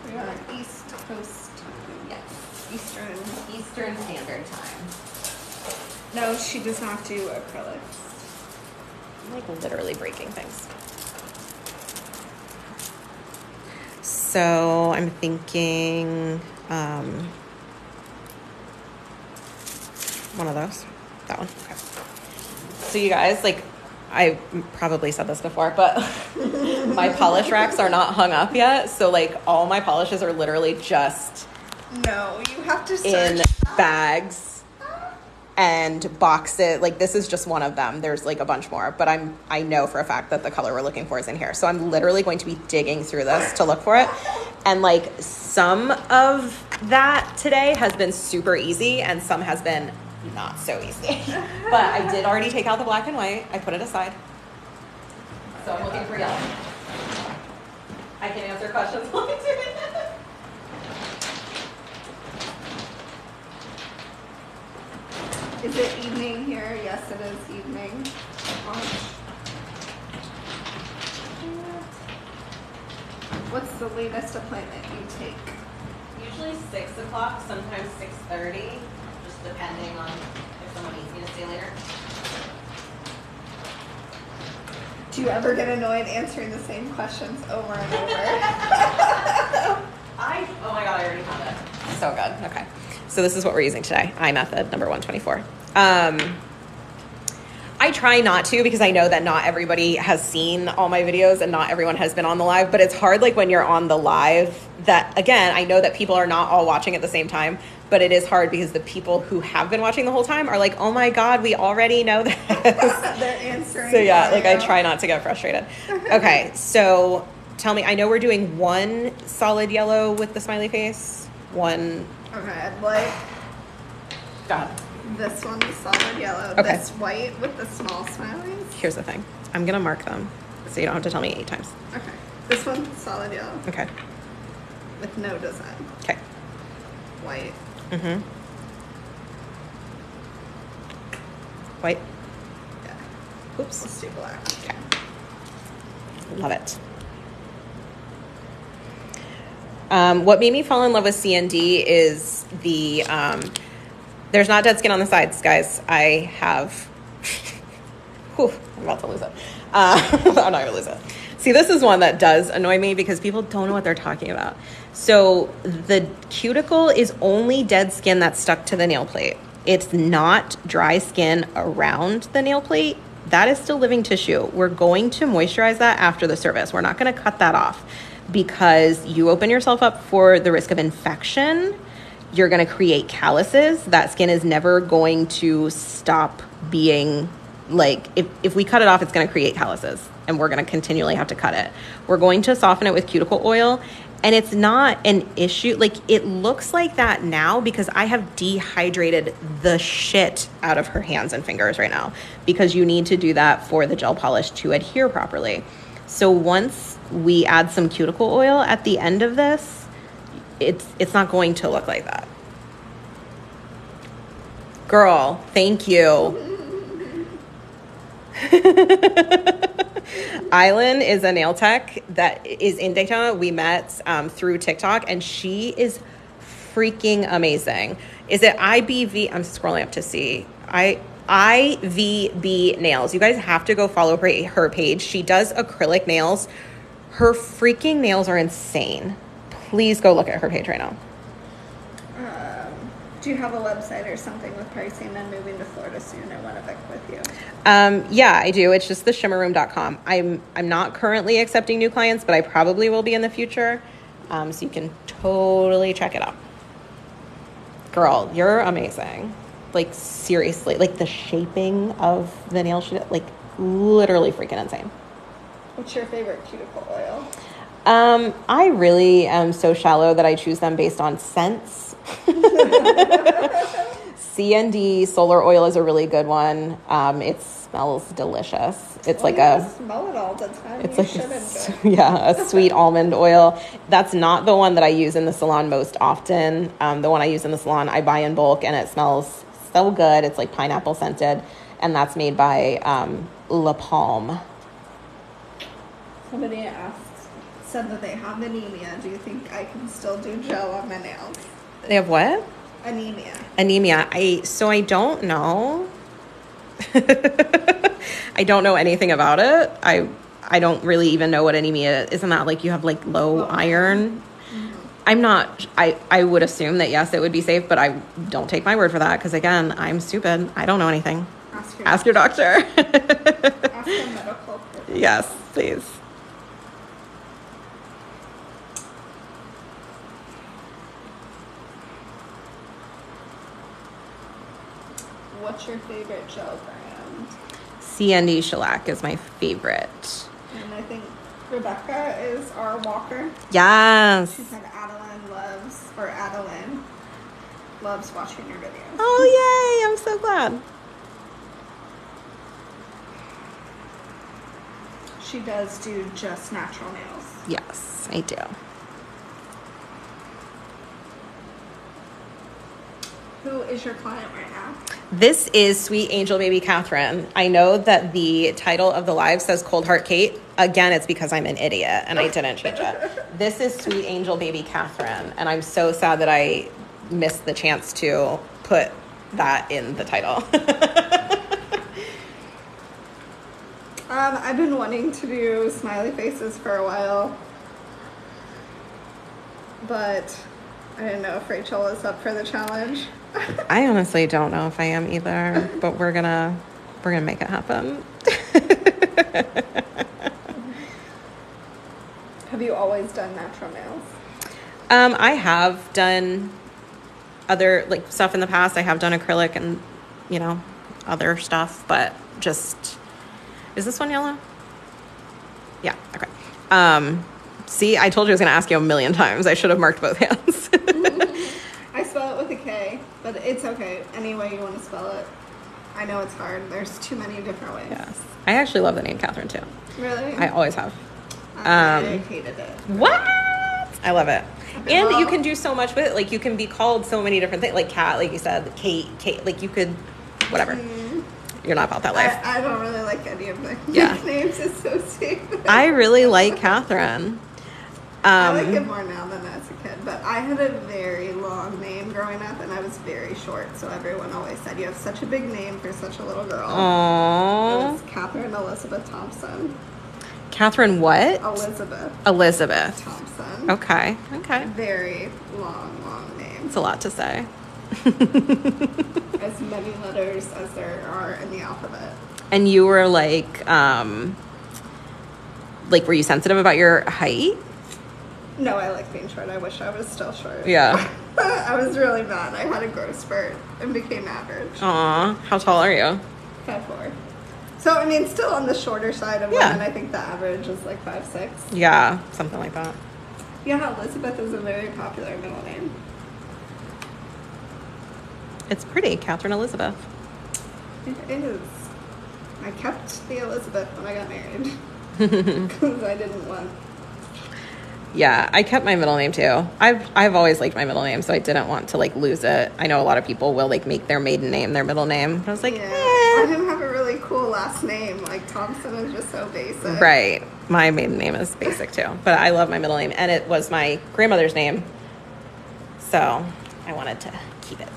We are on East Coast time. Yes. Eastern Standard Time. No, she does not do acrylics. I'm like literally breaking things. So I'm thinking one of those. That one. Okay. So you guys, like, I probably said this before, but my polish racks are not hung up yet. So like all my polishes are literally just No, you have to search in bags and box it. Like this is just one of them. There's like a bunch more, but I know for a fact that the color we're looking for is in here. So I'm literally going to be digging through this to look for it. And like some of that today has been super easy and some has been not so easy. But I did already take out the black and white. I put it aside. So I'm looking for yellow. I can answer questions while I do it. Is it evening here? Yes, it is evening. What's the latest appointment you take? Usually 6 o'clock, sometimes 6:30, just depending on if someone needs me to stay later. Do you ever get annoyed answering the same questions over and over? Oh my God, I already have it. So good. Okay. So this is what we're using today. iMethod number 124. I try not to because I know that not everybody has seen all my videos and not everyone has been on the live, but it's hard like when you're on the live that, again, I know that people are not all watching at the same time, but it is hard because the people who have been watching the whole time are like, oh my God, we already know this. They're answering. So yeah, like I try not to get frustrated. Okay, so tell me, I know we're doing one solid yellow with the smiley face. One. Okay, I'd like God. This one's solid yellow. Okay. This white with the small smileys. Here's the thing. I'm going to mark them so you don't have to tell me 8 times. Okay. This one's solid yellow. Okay. With no design. Okay. White. Mm-hmm. White. Yeah. Oops. Let's do black. Okay. Love it. What made me fall in love with CND is the... there's not dead skin on the sides, guys. I have... Whew, I'm about to lose it. I'm not going to lose it. See, this is one that does annoy me because people don't know what they're talking about. So the cuticle is only dead skin that's stuck to the nail plate. It's not dry skin around the nail plate. That is still living tissue. We're going to moisturize that after the service. We're not going to cut that off because you open yourself up for the risk of infection. You're going to create calluses. That skin is never going to stop being like, if we cut it off, it's going to create calluses and we're going to continually have to cut it. We're going to soften it with cuticle oil. And it's not an issue. Like, it looks like that now because I have dehydrated the shit out of her hands and fingers right now because you need to do that for the gel polish to adhere properly. So once we add some cuticle oil at the end of this, it's not going to look like that. Girl, thank you. Island is a nail tech that is in Daytona. We met through TikTok, and she is freaking amazing. Is it IBV? I'm scrolling up to see. IVB Nails. You guys have to go follow her page. She does acrylic nails. Her freaking nails are insane. Please go look at her page right now. Do you have a website or something with pricing? I'm moving to Florida soon. I want to book with you. Yeah, I do. It's just theshimmerroom.com. I'm not currently accepting new clients, but I probably will be in the future. So you can totally check it out. Girl, you're amazing. Like, seriously, like the shaping of the nail, like literally freaking insane. What's your favorite cuticle oil? I really am so shallow that I choose them based on scents. CND solar oil is a really good one. It smells delicious. It's like a smell it all the time. It's like a sweet almond oil. That's not the one that I use in the salon most often. The one I use in the salon I buy in bulk and it smells so good. It's like pineapple scented, and that's made by La Palme. Somebody said that they have anemia. Do you think I can still do gel on my nails? They have what? Anemia. I don't know. I don't know anything about it. I don't really even know what anemia is. Isn't that like you have like low iron? Mm-hmm. I would assume that yes, it would be safe, but I don't take my word for that because again, I'm stupid. I don't know anything. Ask your doctor. Ask a medical person. Yes, please. What's your favorite gel brand? CND Shellac is my favorite. And I think Rebecca is our walker. Yes. She said Adeline loves watching your videos. Oh, yay. I'm so glad. She does do just natural nails. Yes, I do. Who is your client right now? This is Sweet Angel Baby Katherine. I know that the title of the live says Cold Heart Kate. Again, it's because I'm an idiot and I didn't change it. This is Sweet Angel Baby Katherine, and I'm so sad that I missed the chance to put that in the title. I've been wanting to do smiley faces for a while, but I didn't know if Rachel was up for the challenge. I honestly don't know if I am either, but we're gonna make it happen. Have you always done natural nails? I have done other like stuff in the past. I have done acrylic and, you know, other stuff, but just, is this one yellow? Yeah. Okay. See, I told you I was going to ask you a million times. I should have marked both hands. I spell it with a K, but it's okay. Any way you want to spell it. I know it's hard. There's too many different ways. Yes. I actually love the name Katherine too. Really? I always have. I hated it. What? I love it. And you can do so much with it. Like, you can be called so many different things. Like Kat, like you said, Kate, like you could, whatever. You're not about that life. I don't really like any of the nicknames associated. I really like Katherine. I like it more now than as a kid, but I had a very long name growing up, and I was very short, so everyone always said, you have such a big name for such a little girl. Aww. It was Katherine Elizabeth Thompson. Catherine what? Elizabeth Thompson. Okay. Very long name. It's a lot to say. As many letters as there are in the alphabet. And you were like were you sensitive about your height? No, I like being short. I wish I was still short. Yeah. I was really bad. I had a growth spurt and became average. Aw, how tall are you? 5'4". So, I mean, still on the shorter side of women. I think the average is like 5'6". Yeah, something like that. Yeah, Elizabeth is a very popular middle name. It's pretty, Catherine Elizabeth. It is. I kept the Elizabeth when I got married because I didn't want. Yeah, I kept my middle name too. I've always liked my middle name, so I didn't want to like lose it. I know a lot of people will like make their maiden name their middle name. But I was like, I didn't have a really cool last name. Like Thompson is just so basic. Right. My maiden name is basic too, but I love my middle name, and it was my grandmother's name, so I wanted to keep it.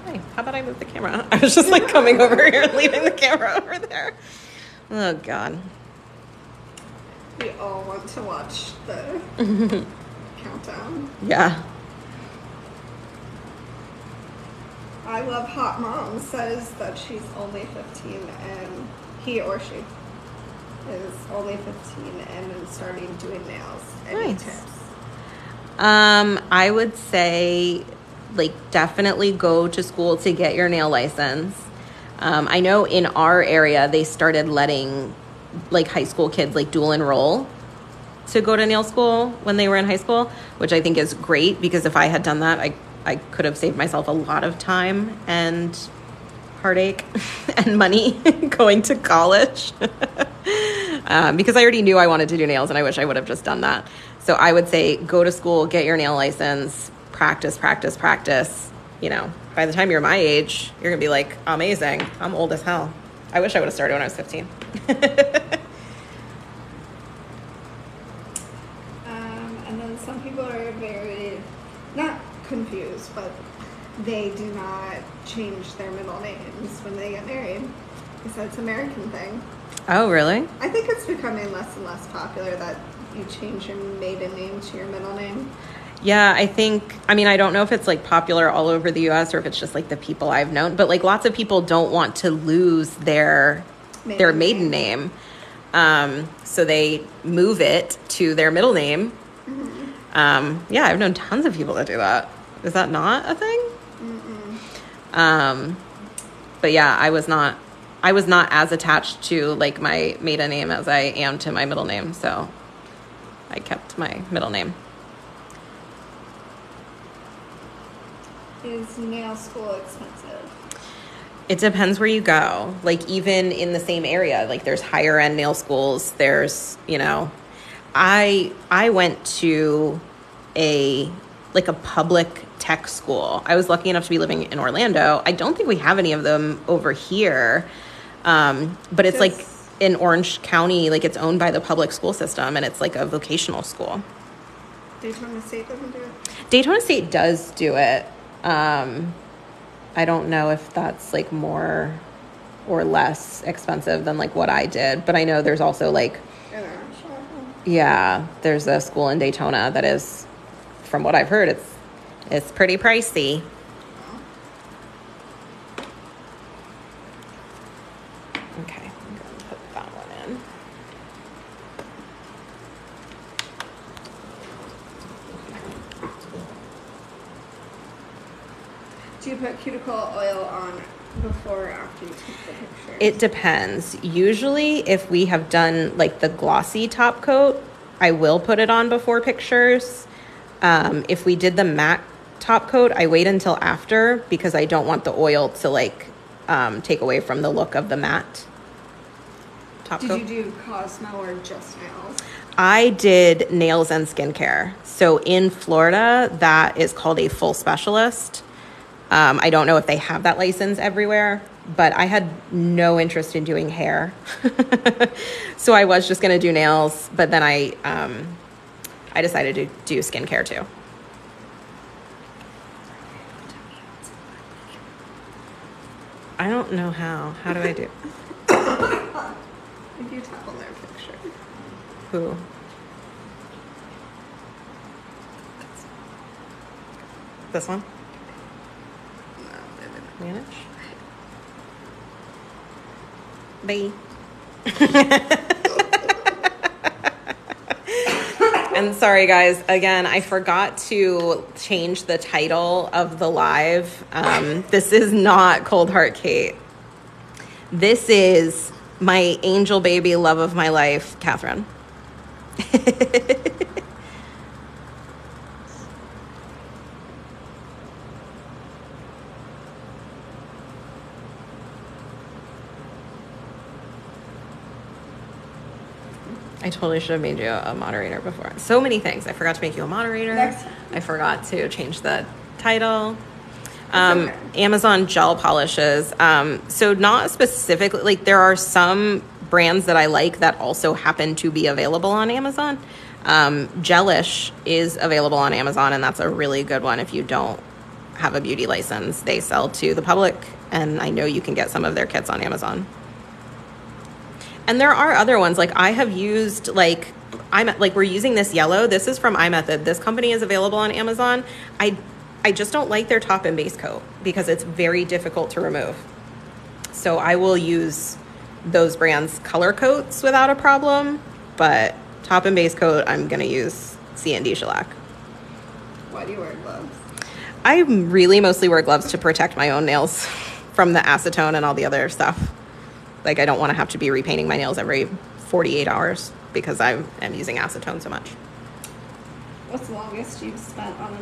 Hey, how about I move the camera? I was just like coming over here and leaving the camera over there. Oh God. We all want to watch the countdown. Yeah. I Love Hot Mom says that she's only 15 and he or she is only 15 and is starting doing nails. Any tips? I would say like definitely go to school to get your nail license. I know in our area they started letting like high school kids like dual enroll to go to nail school when they were in high school, which I think is great because if I had done that, I could have saved myself a lot of time and heartache and money going to college because I already knew I wanted to do nails and I wish I would have just done that. So I would say go to school, get your nail license, practice. You know, by the time you're my age, you're going to be like, amazing. I'm old as hell. I wish I would have started when I was 15. And then some people are very, not confused, but they do not change their middle names when they get married. Because that's an American thing. Oh, really? I think it's becoming less and less popular that you change your maiden name to your middle name. Yeah, I don't know if it's like popular all over the US or if it's just like the people I've known, but like lots of people don't want to lose their maiden name. So they move it to their middle name. Mm-hmm. Yeah, I've known tons of people that do that. Is that not a thing? Mm-mm. But yeah, I was not as attached to like my maiden name as I am to my middle name. So I kept my middle name. Is nail school expensive? It depends where you go. Like even in the same area, like there's higher end nail schools. There's, you know, I went to a public tech school. I was lucky enough to be living in Orlando. I don't think we have any of them over here. But it's like in Orange County, like it's owned by the public school system and it's like a vocational school. Daytona State doesn't do it? Daytona State does do it. I don't know if that's like more or less expensive than like what I did, but I know there's also like, yeah, there's a school in Daytona that is, from what I've heard, it's pretty pricey. Okay, I'm going to put that one in. Do you put cuticle oil on before or after you take the picture? It depends. Usually if we have done like the glossy top coat, I will put it on before pictures. If we did the matte top coat, I wait until after because I don't want the oil to like take away from the look of the matte top coat. Did you do Cosmo or just nails? I did nails and skincare. So in Florida, that is called a full specialist. I don't know if they have that license everywhere, but I had no interest in doing hair. So I was just going to do nails, but then I decided to do skincare too. I don't know how. How do I do? If you tap on their picture. Who? This one? Manage. Bye. And sorry guys, again, I forgot to change the title of the live. This is not Cold Heart Kate. This is my angel baby, love of my life, Katherine. I totally should have made you a moderator before. So many things. I forgot to make you a moderator. Next. I forgot to change the title. Okay. Amazon gel polishes. So not specifically, like there are some brands that I like that also happen to be available on Amazon. Gelish is available on Amazon, and that's a really good one if you don't have a beauty license. They sell to the public, and I know you can get some of their kits on Amazon. And there are other ones, like I have used, like we're using this yellow. This is from iMethod. This company is available on Amazon. I just don't like their top and base coat because it's very difficult to remove. So I will use those brands' color coats without a problem, but top and base coat, I'm going to use C&D shellac. Why do you wear gloves? I really mostly wear gloves to protect my own nails from the acetone and all the other stuff. Like I don't want to have to be repainting my nails every 48 hours because I am using acetone so much. What's the longest you've spent on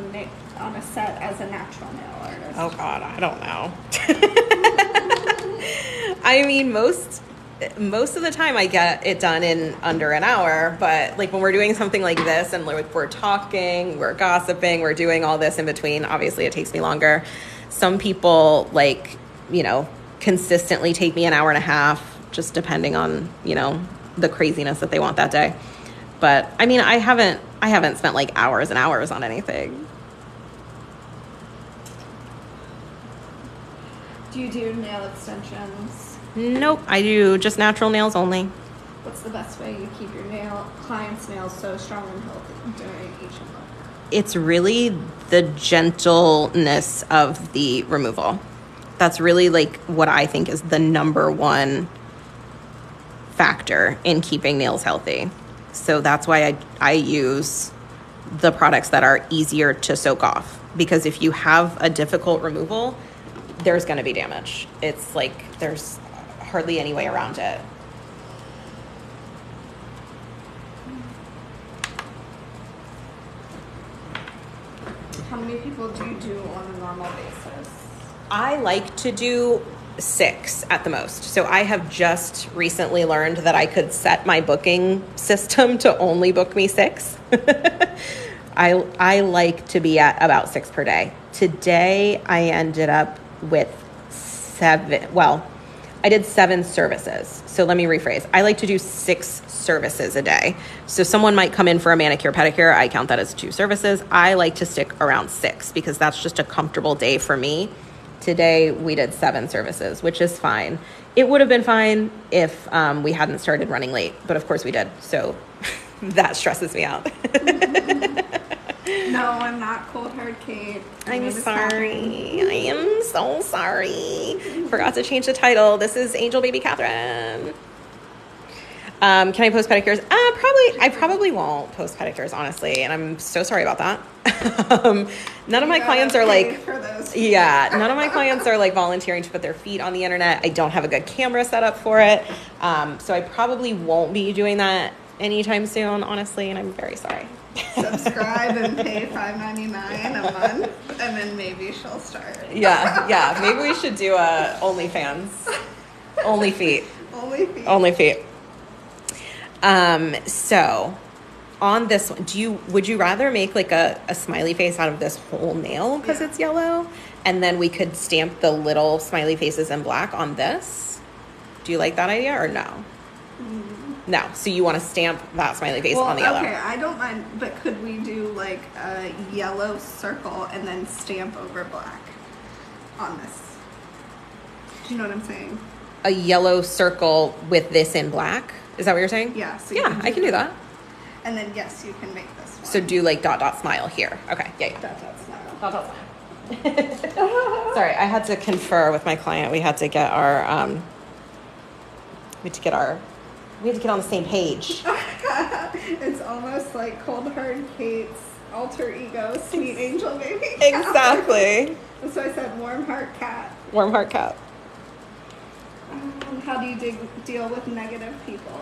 a set as a natural nail artist? Oh God, I don't know. I mean, most of the time I get it done in under an hour, but like when we're doing something like this and like we're talking, we're gossiping, we're doing all this in between, obviously it takes me longer. Some people like, you know, consistently take me an hour and a half, just depending on, you know, the craziness that they want that day. But I mean, I haven't spent like hours and hours on anything. Do you do nail extensions? Nope, I do just natural nails only. What's the best way you keep your clients' nails so strong and healthy during each look? It's really the gentleness of the removal. That's really like what I think is the number one factor in keeping nails healthy. So that's why I use the products that are easier to soak off. Because if you have a difficult removal, there's going to be damage. It's like there's hardly any way around it. How many people do you do on a normal basis? I like to do 6 at the most. So I have just recently learned that I could set my booking system to only book me 6. I like to be at about 6 per day. Today I ended up with 7. Well, I did 7 services. So let me rephrase. I like to do 6 services a day. So someone might come in for a manicure, pedicure. I count that as 2 services. I like to stick around 6 because that's just a comfortable day for me. Today we did 7 services, which is fine. It would have been fine if we hadn't started running late, but of course we did. So that stresses me out. No, I'm not Cold Hard Kate. I'm sorry. I am so sorry. Forgot to change the title. This is Angel Baby Katherine. Can I post pedicures? I probably won't post pedicures, honestly, and I'm so sorry about that. None of my clients are like, none of my clients are like volunteering to put their feet on the internet. I don't have a good camera set up for it, so I probably won't be doing that anytime soon, honestly, and I'm very sorry. Subscribe and pay $5.99 a month, and then maybe she'll start. Yeah. Maybe we should do a OnlyFans. Only feet. Only feet. So on this one, would you rather make like a smiley face out of this whole nail because it's yellow, and then we could stamp the little smiley faces in black on this? Do you like that idea or no? No. So you want to stamp that smiley face on the yellow? Okay, I don't mind, but could we do like a yellow circle and then stamp over black on this? Do you know what I'm saying? A yellow circle with this in black? Is that what you're saying? Yeah. So I can do that. And then, yes, you can make this one. So do like ... smile here. Okay. Yeah. Dot smile. Sorry, I had to confer with my client. We had to get our, we had to get on the same page. It's almost like Cold Hard Kate's alter ego, Sweet Angel Baby. Exactly. That's why I said Warm Heart Cat. Warm Heart Cat. How do you deal with negative people?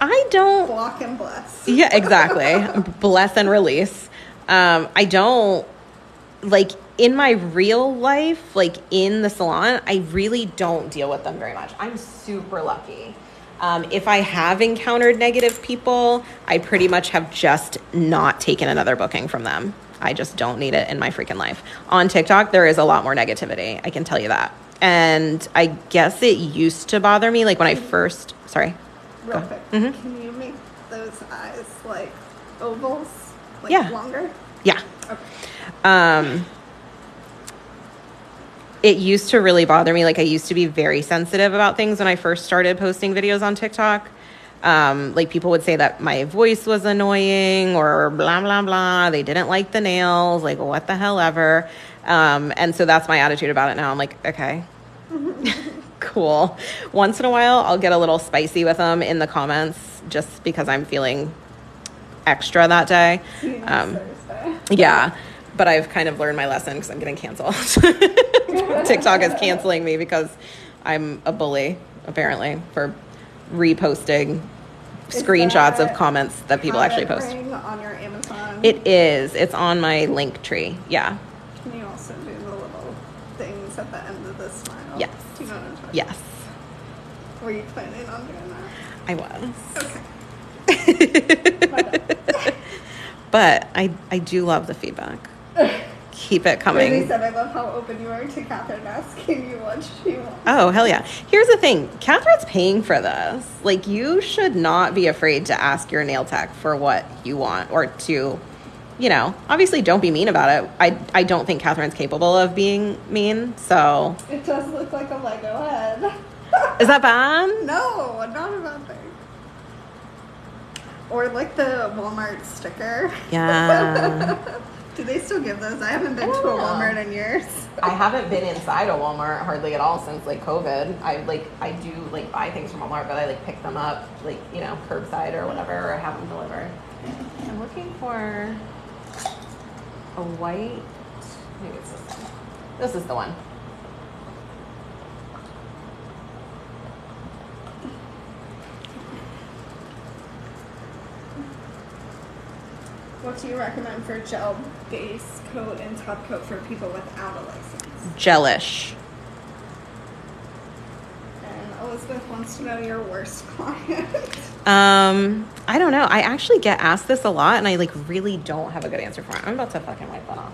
I don't... Block and bless. Yeah, exactly. Bless and release. I don't... Like, in my real life, like, in the salon, I really don't deal with them very much. I'm super lucky. If I have encountered negative people, I pretty much have just not taken another booking from them. I just don't need it in my freaking life. On TikTok, there is a lot more negativity. I can tell you that. And I guess it used to bother me, like when I first... Sorry. Real quick. Mm-hmm. Can you make those eyes like ovals? Like longer? Yeah. Okay. It used to really bother me. Like I used to be very sensitive about things when I first started posting videos on TikTok. Like people would say that my voice was annoying or blah, blah, blah. They didn't like the nails, like what the hell ever. And so that's my attitude about it now. I'm like, okay, cool. Once in a while, I'll get a little spicy with them in the comments just because I'm feeling extra that day. Yeah, but I've kind of learned my lesson because I'm getting canceled. TikTok is canceling me because I'm a bully, apparently, for reposting screenshots of comments that people actually post. On your Amazon? It is. It's on my link tree. Yeah. Can you also do the little things at the end of the smile? Yes. Do you know what I'm talking Yes. about? Were you planning on doing that? I was. Okay. But I do love the feedback. Keep it coming. Really said I love how open you are to Katherine asking you what she wants. Oh, hell yeah. Here's the thing. Catherine's paying for this. Like, you should not be afraid to ask your nail tech for what you want or to, you know, obviously don't be mean about it. I don't think Catherine's capable of being mean, so. It does look like a Lego head. Is that bad? No, not a bad thing. Or like the Walmart sticker. Yeah. Do they still give those? I haven't been to a Walmart in years. I haven't been inside a Walmart hardly at all since like COVID. I do like buy things from Walmart, but I like pick them up like, you know, curbside or whatever, or have them delivered. I'm looking for a white, maybe it's this one. This is the one. What do you recommend for gel base coat and top coat for people without a license? Gelish. And Elizabeth wants to know your worst client. I don't know. I actually get asked this a lot, and I like really don't have a good answer for it. I'm about to fucking wipe that off.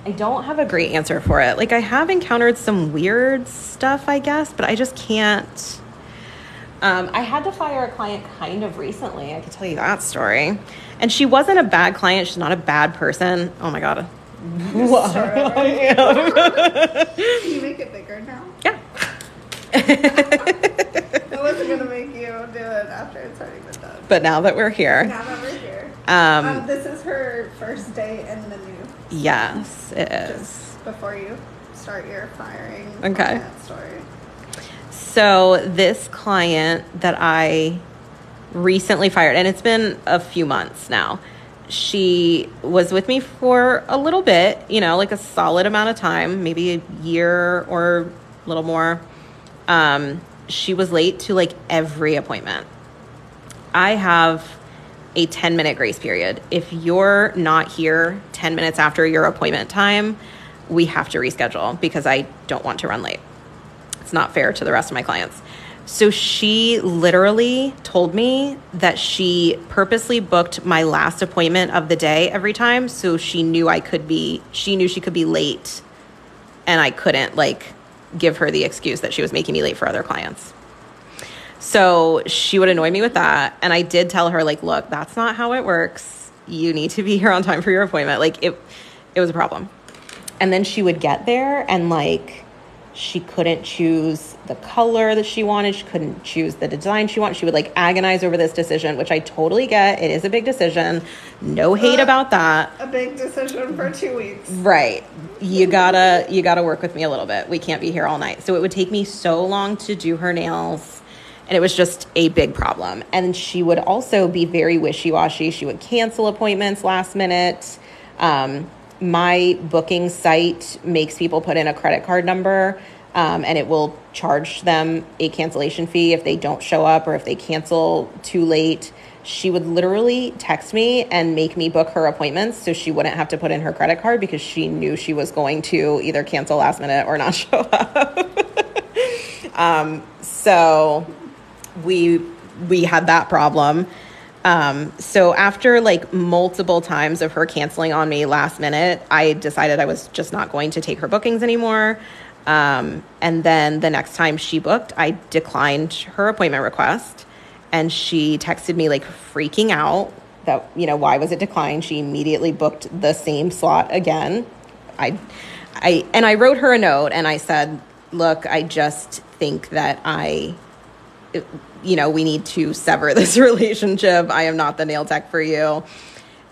I don't have a great answer for it. Like I have encountered some weird stuff, I guess, but I just can't. I had to fire a client kind of recently. I could tell you that story. And she wasn't a bad client. She's not a bad person. Oh my God. Can you make it bigger now? Yeah. I wasn't going to make you do it after it's already been done. But now that we're here. This is her first day in the new. Yes, it is. Just before you start your firing story. So this client that I recently fired, and it's been a few months now, she was with me for a little bit, like a solid amount of time, maybe a year or a little more. She was late to like every appointment. I have a 10-minute grace period. If you're not here 10 minutes after your appointment time, we have to reschedule because I don't want to run late. It's not fair to the rest of my clients. So she literally told me that she purposely booked my last appointment of the day every time. So she knew she could be late and I couldn't give her the excuse that she was making me late for other clients. So she would annoy me with that. And I did tell her look, that's not how it works. You need to be here on time for your appointment. It was a problem. And then she would get there and she couldn't choose the color that she wanted. She couldn't choose the design she wanted. She would agonize over this decision, which I totally get. It is a big decision. No hate about that. A big decision for 2 weeks. Right. You gotta work with me a little bit. We can't be here all night. So it would take me so long to do her nails. And it was just a big problem. And she would also be very wishy-washy. She would cancel appointments last minute. My booking site makes people put in a credit card number, and it will charge them a cancellation fee if they don't show up or if they cancel too late. She would literally text me and make me book her appointments so she wouldn't have to put in her credit card because she knew she was going to either cancel last minute or not show up. So we had that problem. So after multiple times of her canceling on me last minute, I decided I was just not going to take her bookings anymore. And then the next time she booked, I declined her appointment request and she texted me freaking out that, why was it declined? She immediately booked the same slot again. I wrote her a note and I said, look, I just think that we need to sever this relationship. I am not the nail tech for you.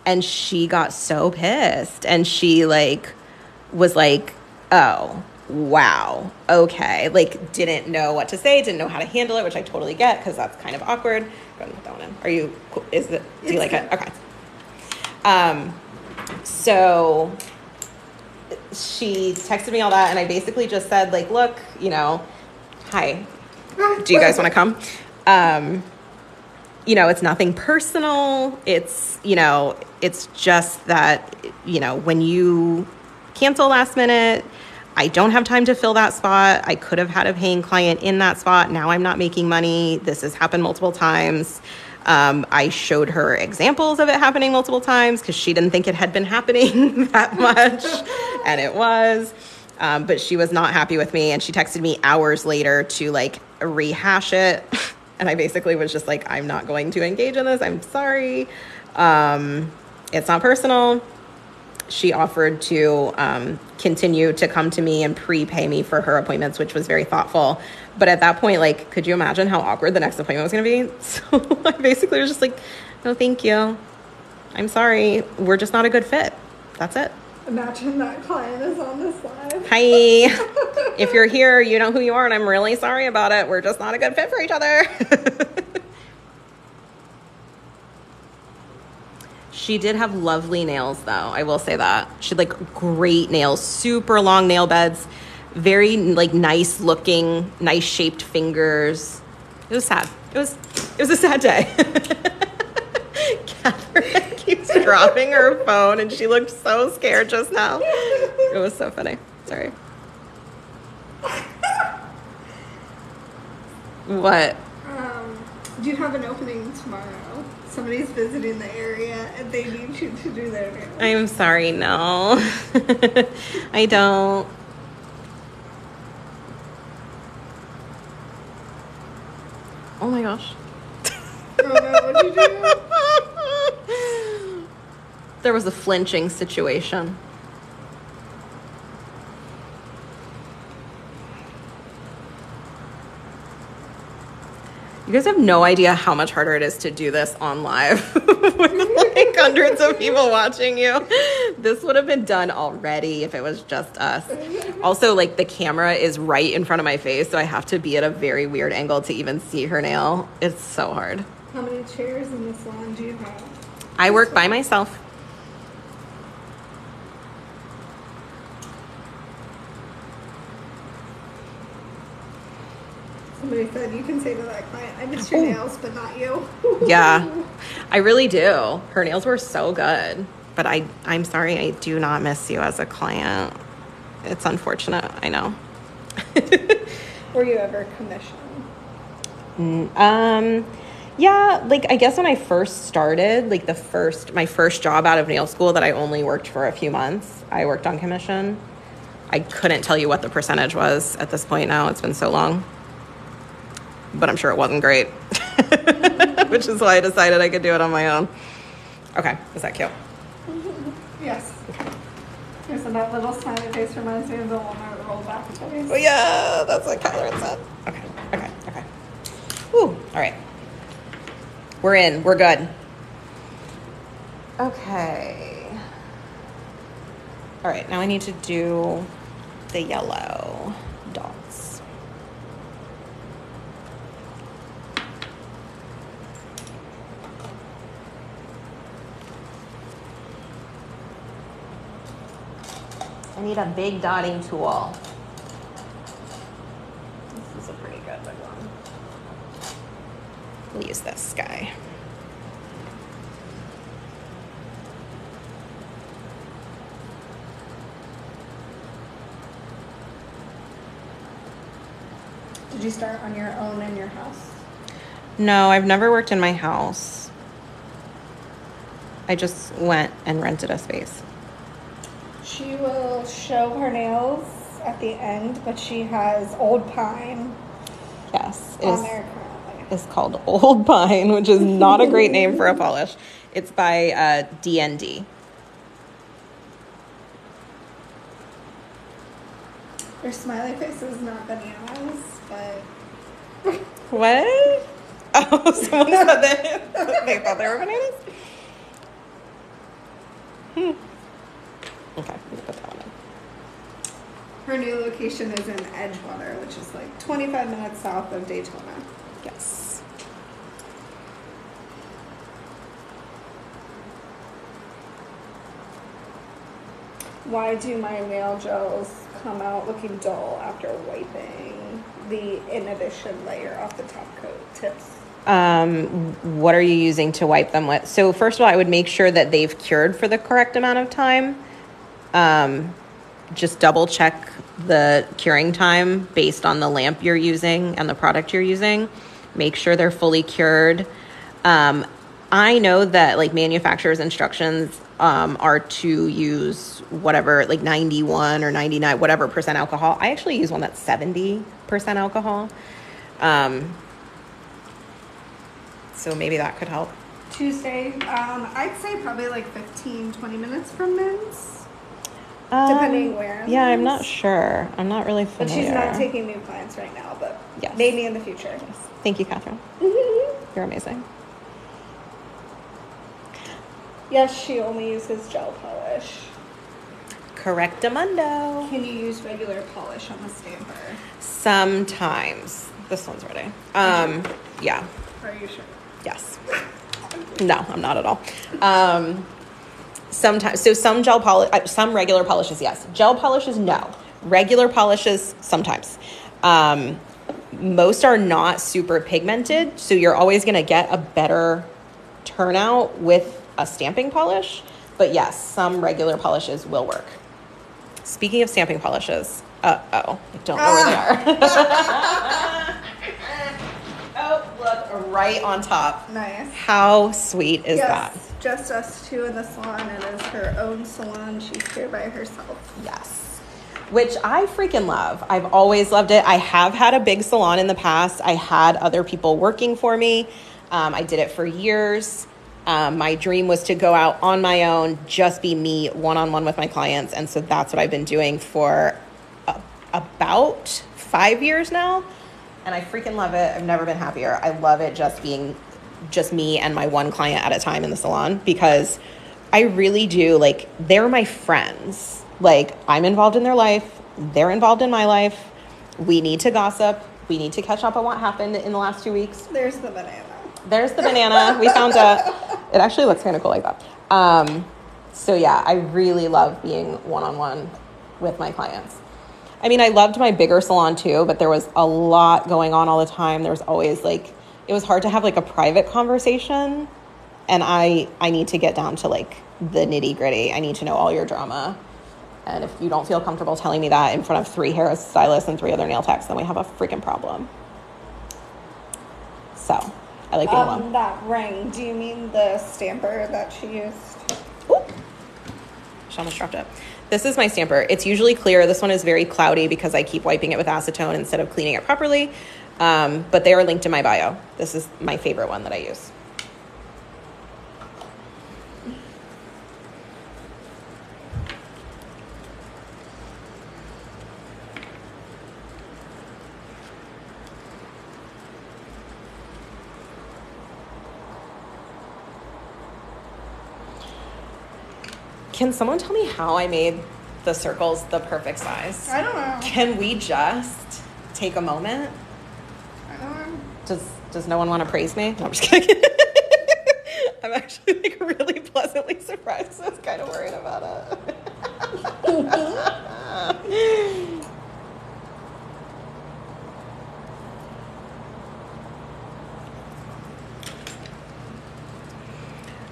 And she got so pissed. And she was oh, wow. Okay. Didn't know what to say, didn't know how to handle it, which I totally get because that's kind of awkward. Go ahead and put that one in. Are you cool? Do you like it? Okay. So she texted me all that and I basically just said look, hi, do you guys want to come? It's nothing personal. It's just that, when you cancel last minute, I don't have time to fill that spot. I could have had a paying client in that spot. Now I'm not making money. This has happened multiple times. I showed her examples of it happening multiple times because she didn't think it had been happening that much. And it was. But she was not happy with me. And she texted me hours later to rehash it. And I basically was just I'm not going to engage in this. I'm sorry. It's not personal. She offered to continue to come to me and prepay me for her appointments, which was very thoughtful. But at that point, could you imagine how awkward the next appointment was going to be? So I basically was just no, thank you. I'm sorry. We're just not a good fit. That's it. Imagine that client is on this live. Hi. If you're here, you know who you are, and I'm really sorry about it. We're just not a good fit for each other. She did have lovely nails, though. I will say that. She had great nails, super long nail beds, very nice looking, nice shaped fingers. It was sad. It was a sad day. Katherine keeps dropping her phone and she looked so scared just now. It was so funny. Sorry. What? Do you have an opening tomorrow? Somebody's visiting the area and they need you to do their nails. I'm sorry, no. I don't. Oh my gosh. Oh no, what'd you do? There was a flinching situation. You guys have no idea how much harder it is to do this on live with like hundreds of people watching you. This would have been done already if it was just us. Also, like the camera is right in front of my face, so I have to be at a very weird angle to even see her nail. It's so hard. How many chairs in the salon do you have? I work by myself. Somebody said you can say to that client, I miss your nails, but not you. Yeah, I really do. Her nails were so good, but I'm sorry, I do not miss you as a client. It's unfortunate, I know. Were you ever commissioned? Yeah, like I guess when I first started, like my first job out of nail school that I only worked for a few months, I worked on commission. I couldn't tell you what the percentage was at this point now. It's been so long. But I'm sure it wasn't great, which is why I decided I could do it on my own. Okay, is that cute? Yes. Okay, so that little smiley face reminds me of the one that rolled back face. Oh yeah, that's what Katherine said. Okay. Woo, all right. We're in, we're good. Okay. All right, now I need to do the yellow dots. I need a big dotting tool. This is a pretty good big one. We'll use this guy. Did you start on your own in your house? No, I've never worked in my house. I just went and rented a space. She will show her nails at the end, but she has Old Pine. Yes, on there currently. It's called Old Pine, which is not a great name for a polish. It's by DND. Her smiley face is not bananas, but... What? Oh, someone said that they thought they were bananas? Okay, let me put that one in. Her new location is in Edgewater, which is like 25 minutes south of Daytona. Yes. Why do my nail gels come out looking dull after wiping the inhibition layer off the top coat tips? What are you using to wipe them with? So first of all, I would make sure that they've cured for the correct amount of time. Just double check the curing time based on the lamp you're using and the product you're using. Make sure they're fully cured. I know that like manufacturer's instructions are to use whatever, like 91 or 99, whatever percent alcohol. I actually use one that's 70% alcohol. So maybe that could help. Tuesday, I'd say probably like 15, 20 minutes from men's. Depending where. Yeah, I'm not sure. I'm not really familiar. But she's not taking new clients right now, but yes. Maybe in the future. Yes. Thank you, Katherine. You're amazing. Yes, she only uses gel polish. Correctamundo. Can you use regular polish on the stamper? Sometimes. This one's ready. Yeah. Are you sure? Yes. No, I'm not at all. Sometimes, so some gel polish, some regular polishes, yes. Gel polishes, no. Regular polishes, sometimes. Most are not super pigmented, so you're always going to get a better turnout with a stamping polish. But yes, some regular polishes will work. Speaking of stamping polishes, I don't know where they are. Oh, look, right on top. Nice. How sweet is that? Just us two in the salon. It is her own salon. She's here by herself. Yes. which I freaking love. I've always loved it. I have had a big salon in the past. I had other people working for me. I did it for years. My dream was to go out on my own, just be me one-on-one with my clients. And so that's what I've been doing for about 5 years now. And I freaking love it. I've never been happier. I love it just being just me and my one client at a time in the salon, because I really do, like, they're my friends. Like, I'm involved in their life. They're involved in my life. We need to gossip. We need to catch up on what happened in the last 2 weeks. There's the banana. There's the banana. We found it actually looks kind of cool like that. So yeah, I really love being one-on-one with my clients. I mean, I loved my bigger salon too, but there was a lot going on all the time. There was always like, it was hard to have like a private conversation. And I need to get down to like the nitty gritty. I need to know all your drama. And if you don't feel comfortable telling me that in front of 3 hairstylists and 3 other nail techs, then we have a freaking problem. So I like being alone. That ring, do you mean the stamper that she used? Ooh. She almost dropped it. This is my stamper. It's usually clear. This one is very cloudy because I keep wiping it with acetone instead of cleaning it properly. But they are linked in my bio. This is my favorite one that I use. Can someone tell me how I made the circles the perfect size? I don't know. Can we just take a moment? I don't know. Does no one want to praise me? No, I'm just kidding. I'm actually like really pleasantly surprised. I was kind of worried about it.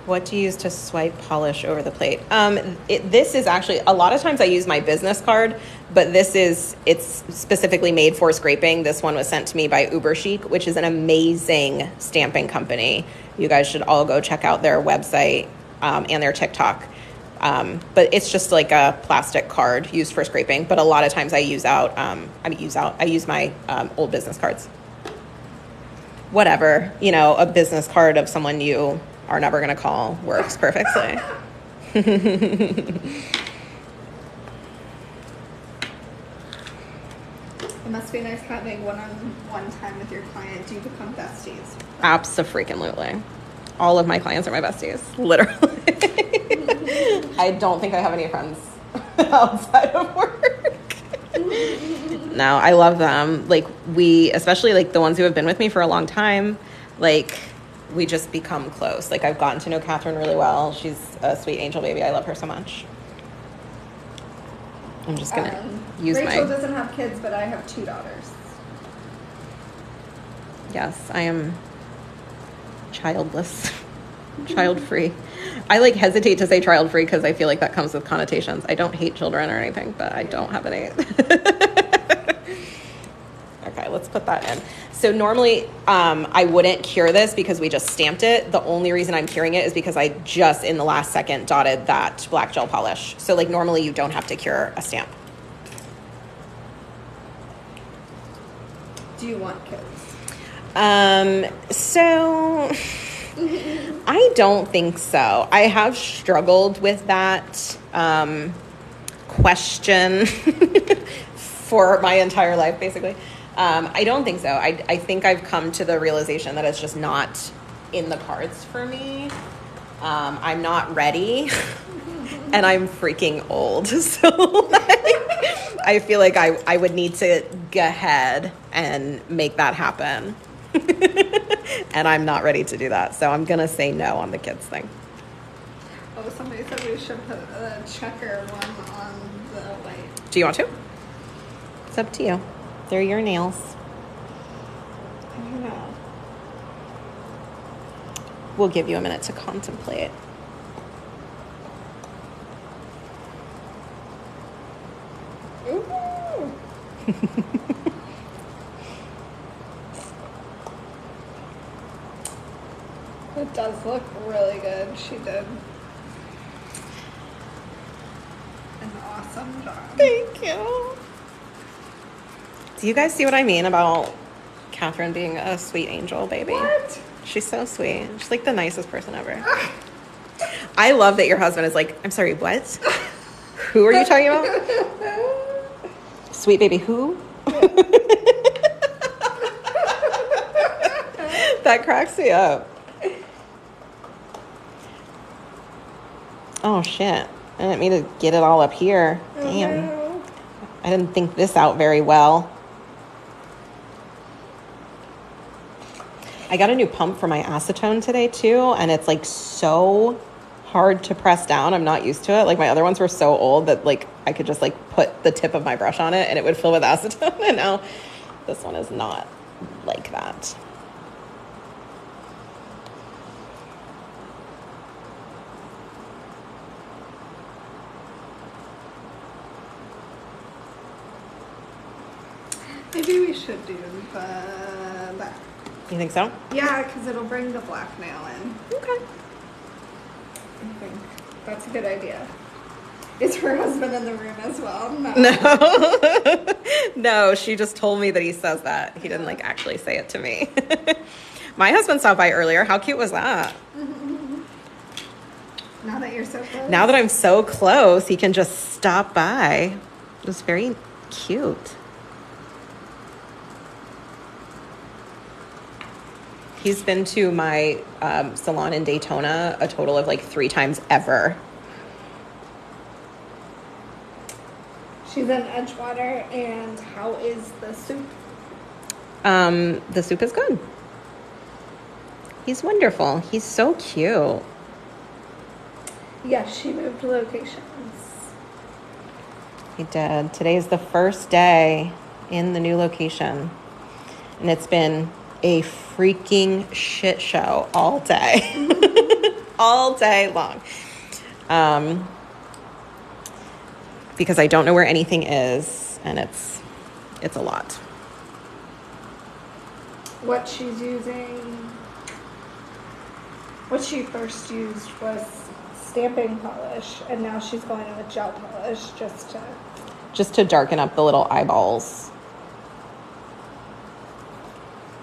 What do you use to swipe polish over the plate? This is actually, a lot of times I use my business card, but it's specifically made for scraping. This one was sent to me by Uber Chic, which is an amazing stamping company. You guys should all go check out their website and their TikTok. But it's just like a plastic card used for scraping. But a lot of times I use my old business cards. Whatever, a business card of someone you are never going to call works perfectly. It must be nice having one-on-one time with your client. Do you become besties? Abso-freaking-lutely. All of my clients are my besties, literally. I don't think I have any friends outside of work. No, I love them. Like, especially like the ones who have been with me for a long time, like, we just become close. Like, I've gotten to know Katherine really well. She's a sweet angel baby. I love her so much. I'm just going to use Rachel doesn't have kids, but I have 2 daughters. Yes, I am childless, child-free. I like hesitate to say child-free because I feel like that comes with connotations. I don't hate children or anything, but I don't have any. Okay, let's put that in. So normally I wouldn't cure this because we just stamped it. The only reason I'm curing it is because I just in the last second dotted that black gel polish. So like normally you don't have to cure a stamp. Do you want kids? So I don't think so. I have struggled with that question for my entire life, basically. I don't think so. I think I've come to the realization that it's just not in the cards for me. I'm not ready and I'm freaking old. So like, I feel like I would need to go ahead and make that happen. And I'm not ready to do that. So I'm going to say no on the kids thing. Oh, somebody said we should put a checker one on the white. Do you want to? It's up to you. They're your nails. I don't know. We'll give you a minute to contemplate. Ooh. It does look really good. She did a awesome job. Thank you. Do you guys see what I mean about Katherine being a sweet angel baby? What? She's so sweet. She's like the nicest person ever. I love that your husband is like, I'm sorry, what? Who are you talking about? Sweet baby who? That cracks me up. Oh, shit. I didn't mean to get it all up here. Damn. I didn't think this out very well. I got a new pump for my acetone today, too, and it's, like, so hard to press down. I'm not used to it. Like, my other ones were so old that, like, I could just, like, put the tip of my brush on it, and it would fill with acetone, and now this one is not like that. Maybe we should do that. You think so? Yeah, because it'll bring the black nail in. Okay. I think that's a good idea. Is her husband in the room as well? No. No, she just told me that he says that. He didn't, like, actually say it to me. My husband stopped by earlier. How cute was that? Now that you're so close. Now that I'm so close, he can just stop by. It was very cute. He's been to my salon in Daytona a total of like 3 times ever. She's in Edgewater, and how is the soup? The soup is good. He's wonderful. He's so cute. Yes, she moved locations. He did. Today is the first day in the new location. And it's been a freaking shit show all day. All day long. Because I don't know where anything is, and it's a lot. What she's using, what she first used was stamping polish, and now she's going in with gel polish just to darken up the little eyeballs.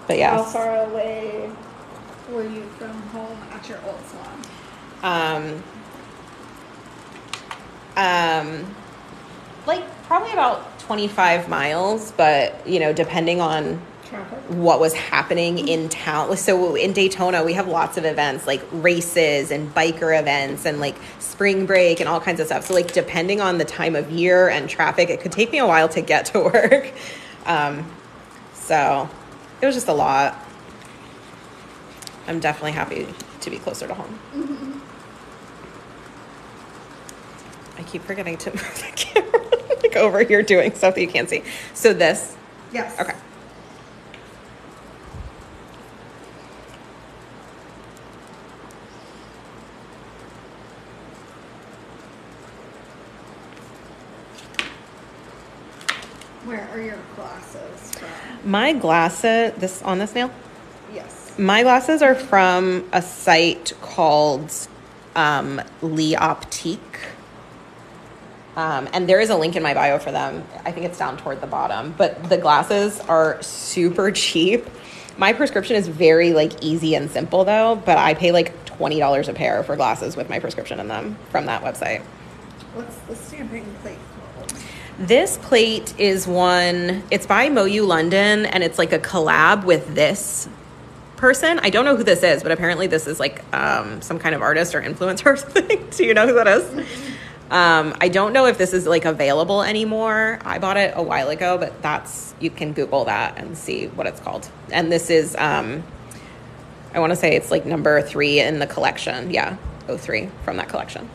But yes. How far away were you from home at your old salon? Like probably about 25 miles, but you know, depending on Traffic. What was happening in town. So in Daytona, we have lots of events like races and biker events and like spring break and all kinds of stuff. So like depending on the time of year and traffic, it could take me a while to get to work. So it was just a lot. I'm definitely happy to be closer to home. Mm-hmm. I keep forgetting to move the camera like over here doing stuff that you can't see. So this? Yes. Okay. Where are your glasses from? My glasses, this nail? Yes. My glasses are from a site called Lee Optique. And there is a link in my bio for them. I think it's down toward the bottom. But the glasses are super cheap. My prescription is very like easy and simple though. But I pay like $20 a pair for glasses with my prescription in them from that website. What's the stamping plate called? This plate is one, it's by Moyu London, and it's like a collab with this person. I don't know who this is, but apparently this is like some kind of artist or influencer or something. Do you know who that is? I don't know if this is like available anymore. I bought it a while ago, but you can Google that and see what it's called. And this is, I want to say it's like number 3 in the collection. Yeah, 03 from that collection.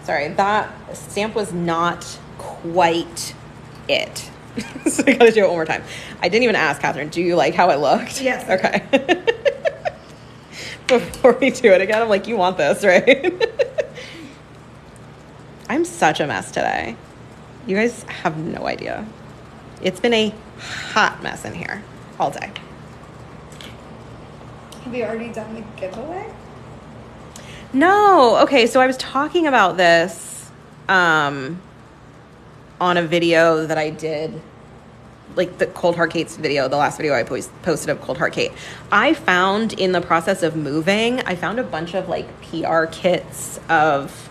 Sorry, that stamp was not quite it. So I gotta do it one more time. I didn't even ask Katherine, do you like how it looked? Yes. Okay. Before we do it again, I'm like, you want this, right? I'm such a mess today. You guys have no idea. It's been a hot mess in here all day. Have you already done the giveaway? No. Okay, so I was talking about this on a video that I did, like the Cold Heart Kate's video, the last video I posted of Cold Heart Kate. I found in the process of moving, I found a bunch of like PR kits of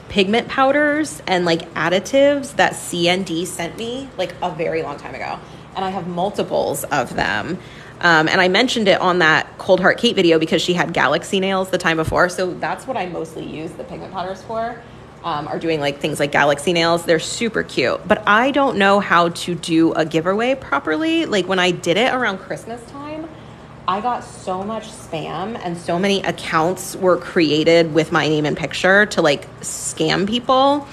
pigment powders and like additives that CND sent me like a very long time ago. And I have multiples of them. And I mentioned it on that Cold Heart Kate video because she had galaxy nails the time before. So that's what I mostly use the pigment powders for, are doing like things like galaxy nails. They're super cute. But I don't know how to do a giveaway properly. Like when I did it around Christmas time, I got so much spam and so many accounts were created with my name and picture to like scam people.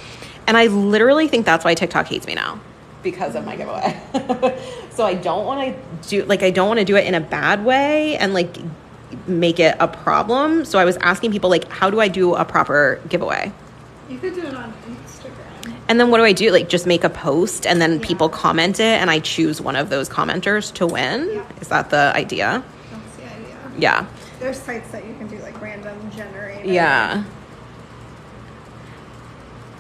And I literally think that's why TikTok hates me now, because of my giveaway. So I don't want to do it in a bad way and like make it a problem. So I was asking people like, how do I do a proper giveaway? You could do it on Instagram. And then what do I do? Like just make a post and then people comment it and I choose one of those commenters to win? Yeah. Is that the idea? That's the idea. Yeah. There's sites that you can do like random generator. Yeah.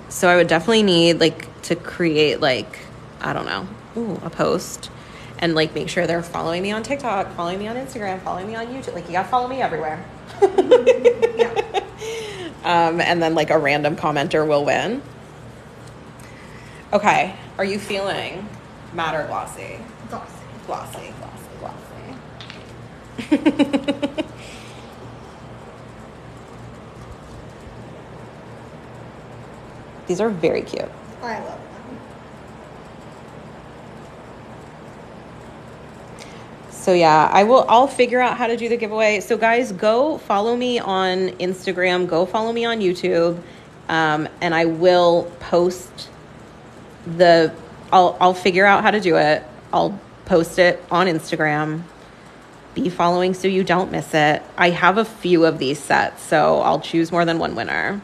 So I would definitely need like to create like, I don't know, a post and like make sure they're following me on TikTok, following me on Instagram, following me on YouTube. Like you gotta follow me everywhere. Yeah. And then like a random commenter will win. Okay. Are you feeling matte or glossy? Glossy. Glossy, glossy, glossy. These are very cute. I love them. So yeah, I'll figure out how to do the giveaway. So guys, go follow me on Instagram, go follow me on YouTube. And I will post I'll figure out how to do it. I'll post it on Instagram. Be following so you don't miss it. I have a few of these sets, so I'll choose more than one winner.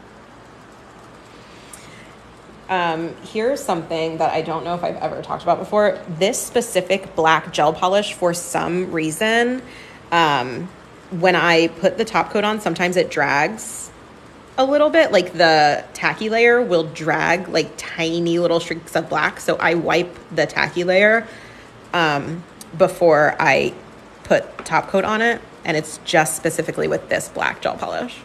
Here's something that I don't know if I've ever talked about before. This specific black gel polish, for some reason, when I put the top coat on, sometimes it drags a little bit. Like the tacky layer will drag like tiny little streaks of black. So I wipe the tacky layer before I put top coat on it. And it's just specifically with this black gel polish.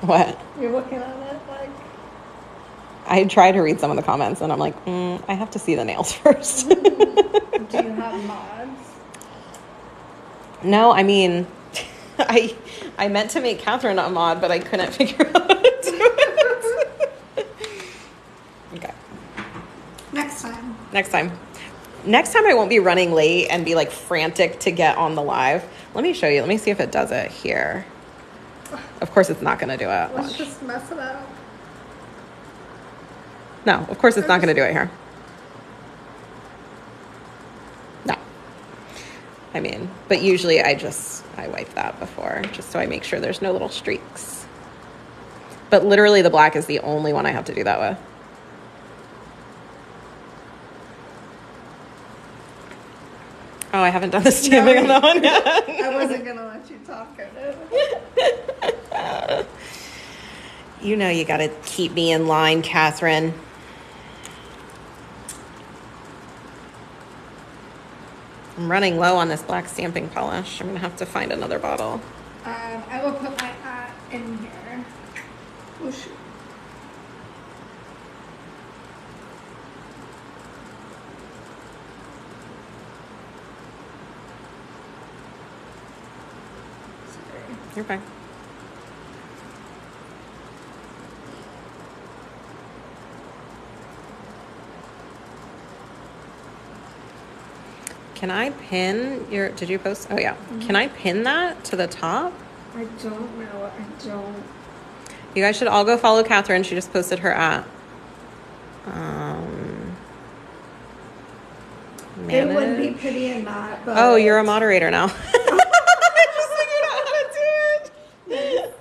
What? You're looking at it like... I try to read some of the comments and I'm like, I have to see the nails first. Do you have mods? No, I mean, I meant to make Katherine a mod, but I couldn't figure out how to do it. Okay. Next time. Next time I won't be running late and be like frantic to get on the live. Let me show you. Let me see if it does it here. Of course it's not going to do it. Let's just mess it up. No, of course it's not going to do it here. No. I mean, but usually I wipe that before just so I make sure there's no little streaks. But literally the black is the only one I have to do that with. Oh, I haven't done the stamping on that one yet. I wasn't going to let you talk it. You know you got to keep me in line, Katherine. I'm running low on this black stamping polish. I'm going to have to find another bottle. I will put my in here. Oh, shoot. You're fine. Can I pin your, did you post? Oh yeah. Mm-hmm. Can I pin that to the top? I don't know. I don't. You guys should all go follow Katherine. She just posted her at. It would be pretty and not, but... Oh, you're a moderator now. I just figured out how to do it.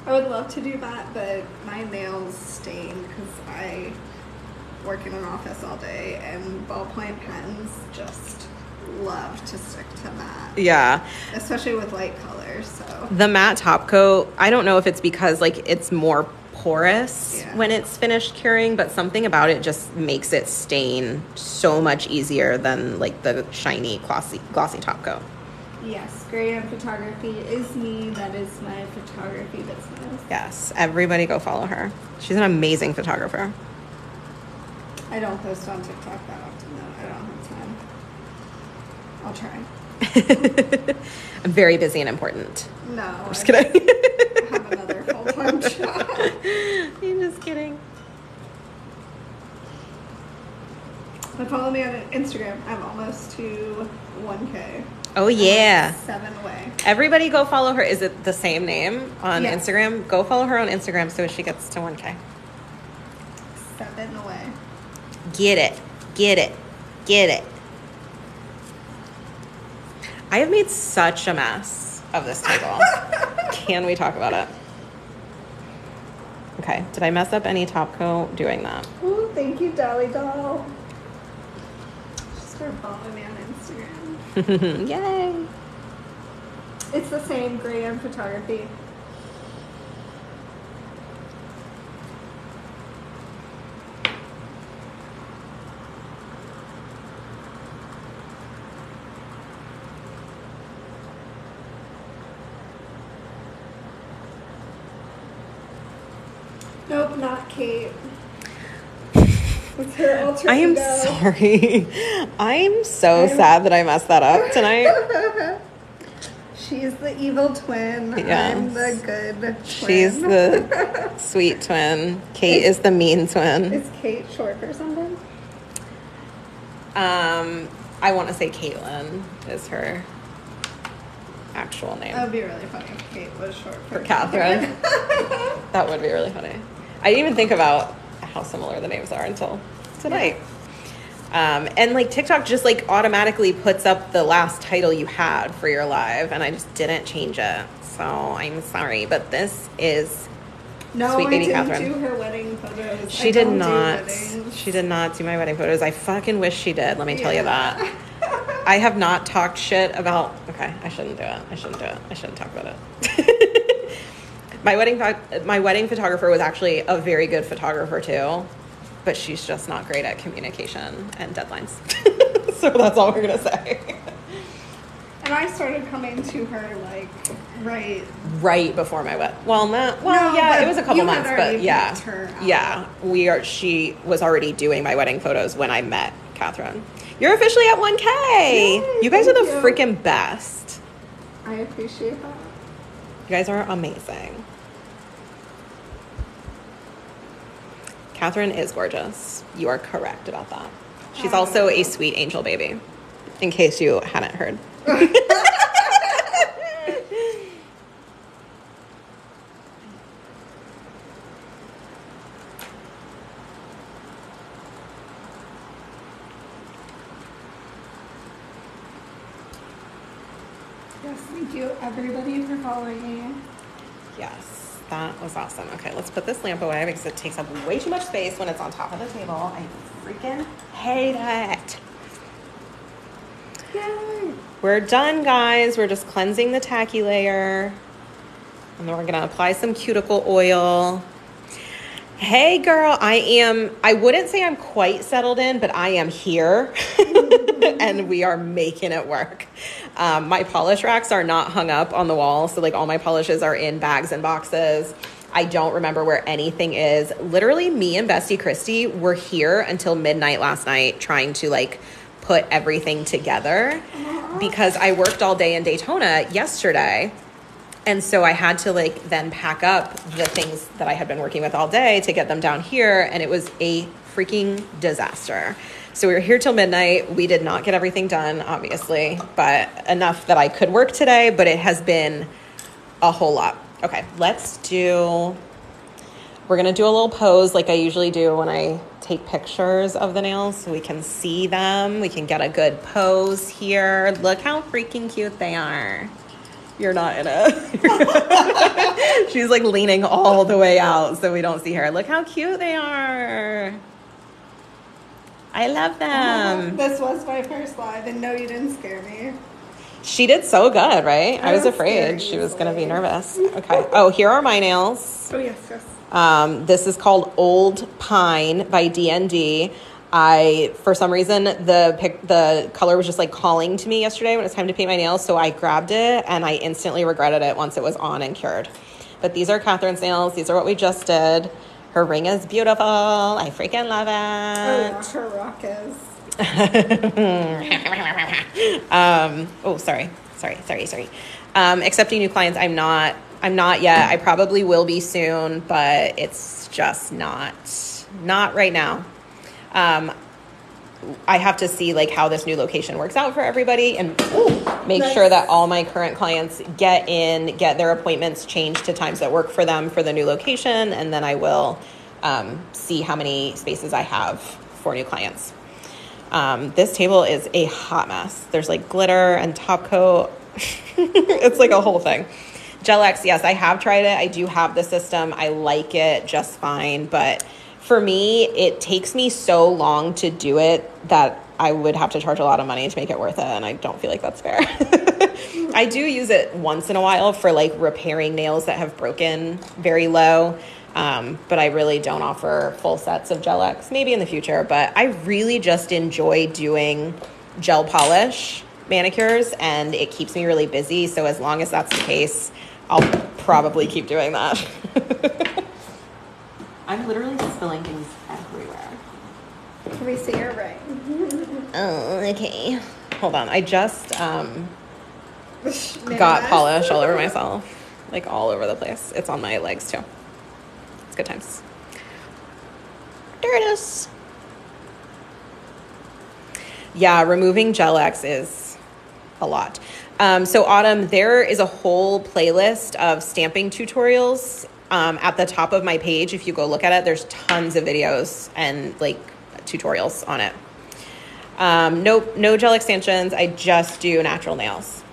I would love to do that, but my nails stain because I work in an office all day, and ballpoint pens just love to stick to matte. Yeah. Especially with light colors, so. The matte top coat, I don't know if it's because, like, it's more porous when it's finished curing, but something about it just makes it stain so much easier than, like, the shiny, glossy top coat. Yes, Gray and Photography is me. That is my photography business. Yes, everybody go follow her. She's an amazing photographer. I don't post on TikTok that often, though. I don't have time. I'll try. I'm very busy and important. No. I'm just kidding. I have another full-time job. I'm just kidding. But follow me on Instagram. I'm almost to 1K. Oh, yeah. 7 away. Everybody go follow her. Is it the same name on Yes. Instagram? Go follow her on Instagram so she gets to 1K. 7 away. Get it. Get it. Get it. I have made such a mess of this table. Can we talk about it? Okay. Did I mess up any top coat doing that? Ooh, thank you, Dolly Doll. Just start following me on Instagram. Yay. It's the same, Gray and Photography. Nope, not Kate. It's her alter I am ego. sorry. I'm so sad that I messed that up tonight. She's the evil twin. Yes. I'm the good twin. She's the sweet twin. Kate is the mean twin. Is Kate short for something? I want to say Caitlin is her actual name. That would be really funny if Kate was short For Katherine. That would be really funny. I didn't even think about how similar the names are until tonight. Yeah. And like TikTok just like automatically puts up the last title you had for your live, and I just didn't change it. So I'm sorry, but this is Sweet Baby Katherine. Do her wedding photos. She did not. She did not do my wedding photos. I fucking wish she did. Let me tell you that. I have not talked shit about. Okay, I shouldn't do it. I shouldn't do it. I shouldn't talk about it. My wedding photographer was actually a very good photographer too, but she's just not great at communication and deadlines. So that's all we're gonna say. And I started coming to her like right before my wedding. Well, yeah, it was a couple months, but yeah, she was already doing my wedding photos when I met Katherine. You're officially at 1K. Yay, you guys are the freaking best. I appreciate that. You guys are amazing. Katherine is gorgeous. You are correct about that. She's also a sweet angel baby, in case you hadn't heard. Yes, thank you everybody for following me. Yes, that was awesome. Okay, let's put this lamp away because it takes up way too much space when it's on top of the table. I freaking hate it. Yay! We're done, guys. We're just cleansing the tacky layer. And then we're going to apply some cuticle oil. Hey, girl, I wouldn't say I'm quite settled in, but I am here. And we are making it work. My polish racks are not hung up on the wall. So, like, all my polishes are in bags and boxes. I don't remember where anything is. Literally, me and Bestie Christy were here until midnight last night trying to, like, put everything together because I worked all day in Daytona yesterday. And so I had to like then pack up the things that I had been working with all day to get them down here. And it was a freaking disaster. So we were here till midnight. We did not get everything done, obviously, but enough that I could work today, but it has been a whole lot. Okay, let's do We're going to do a little pose like I usually do when I take pictures of the nails so we can see them. We can get a good pose here. Look how freaking cute they are. You're not in it. She's like leaning all the way out so we don't see her. Look how cute they are. I love them. This was my first live, and no, you didn't scare me. She did so good, right? I was afraid she was going to be nervous. Okay. Oh, here are my nails. Oh, yes, yes. This is called Old Pine by DND. For some reason, the color was just like calling to me yesterday when it was time to paint my nails, so I grabbed it and I instantly regretted it once it was on and cured. But these are Katherine's nails. These are what we just did. Her ring is beautiful. I freaking love it. Oh, yeah, her rock is. Sorry. Accepting new clients. I'm not yet. I probably will be soon, but it's just not right now. I have to see like how this new location works out for everybody and make sure that all my current clients get their appointments changed to times that work for them for the new location. And then I will, see how many spaces I have for new clients. This table is a hot mess. There's like glitter and top coat. It's like a whole thing. Gel-X, yes, I have tried it. I do have the system. I like it just fine, but for me, it takes me so long to do it that I would have to charge a lot of money to make it worth it, and I don't feel like that's fair. I do use it once in a while for like repairing nails that have broken very low, but I really don't offer full sets of Gel-X, maybe in the future, but I really just enjoy doing gel polish manicures, and it keeps me really busy, so as long as that's the case, I'll probably keep doing that. I'm literally spilling things everywhere. Can we see your ring? Oh, okay. Hold on. I just got polish all over myself. Like all over the place. It's on my legs too. It's good times. There it is. Yeah, removing Gel-X is a lot. So Autumn, there is a whole playlist of stamping tutorials at the top of my page. If you go look at it, there's tons of videos and like tutorials on it. No gel extensions. I just do natural nails.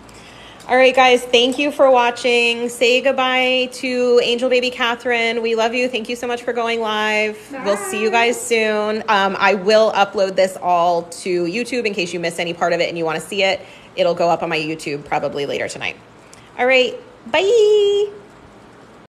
All right, guys, thank you for watching. Say goodbye to Angel Baby Katherine. We love you. Thank you so much for going live. Bye. We'll see you guys soon. I will upload this all to YouTube in case you missed any part of it and you want to see it. It'll go up on my YouTube probably later tonight. All right, bye.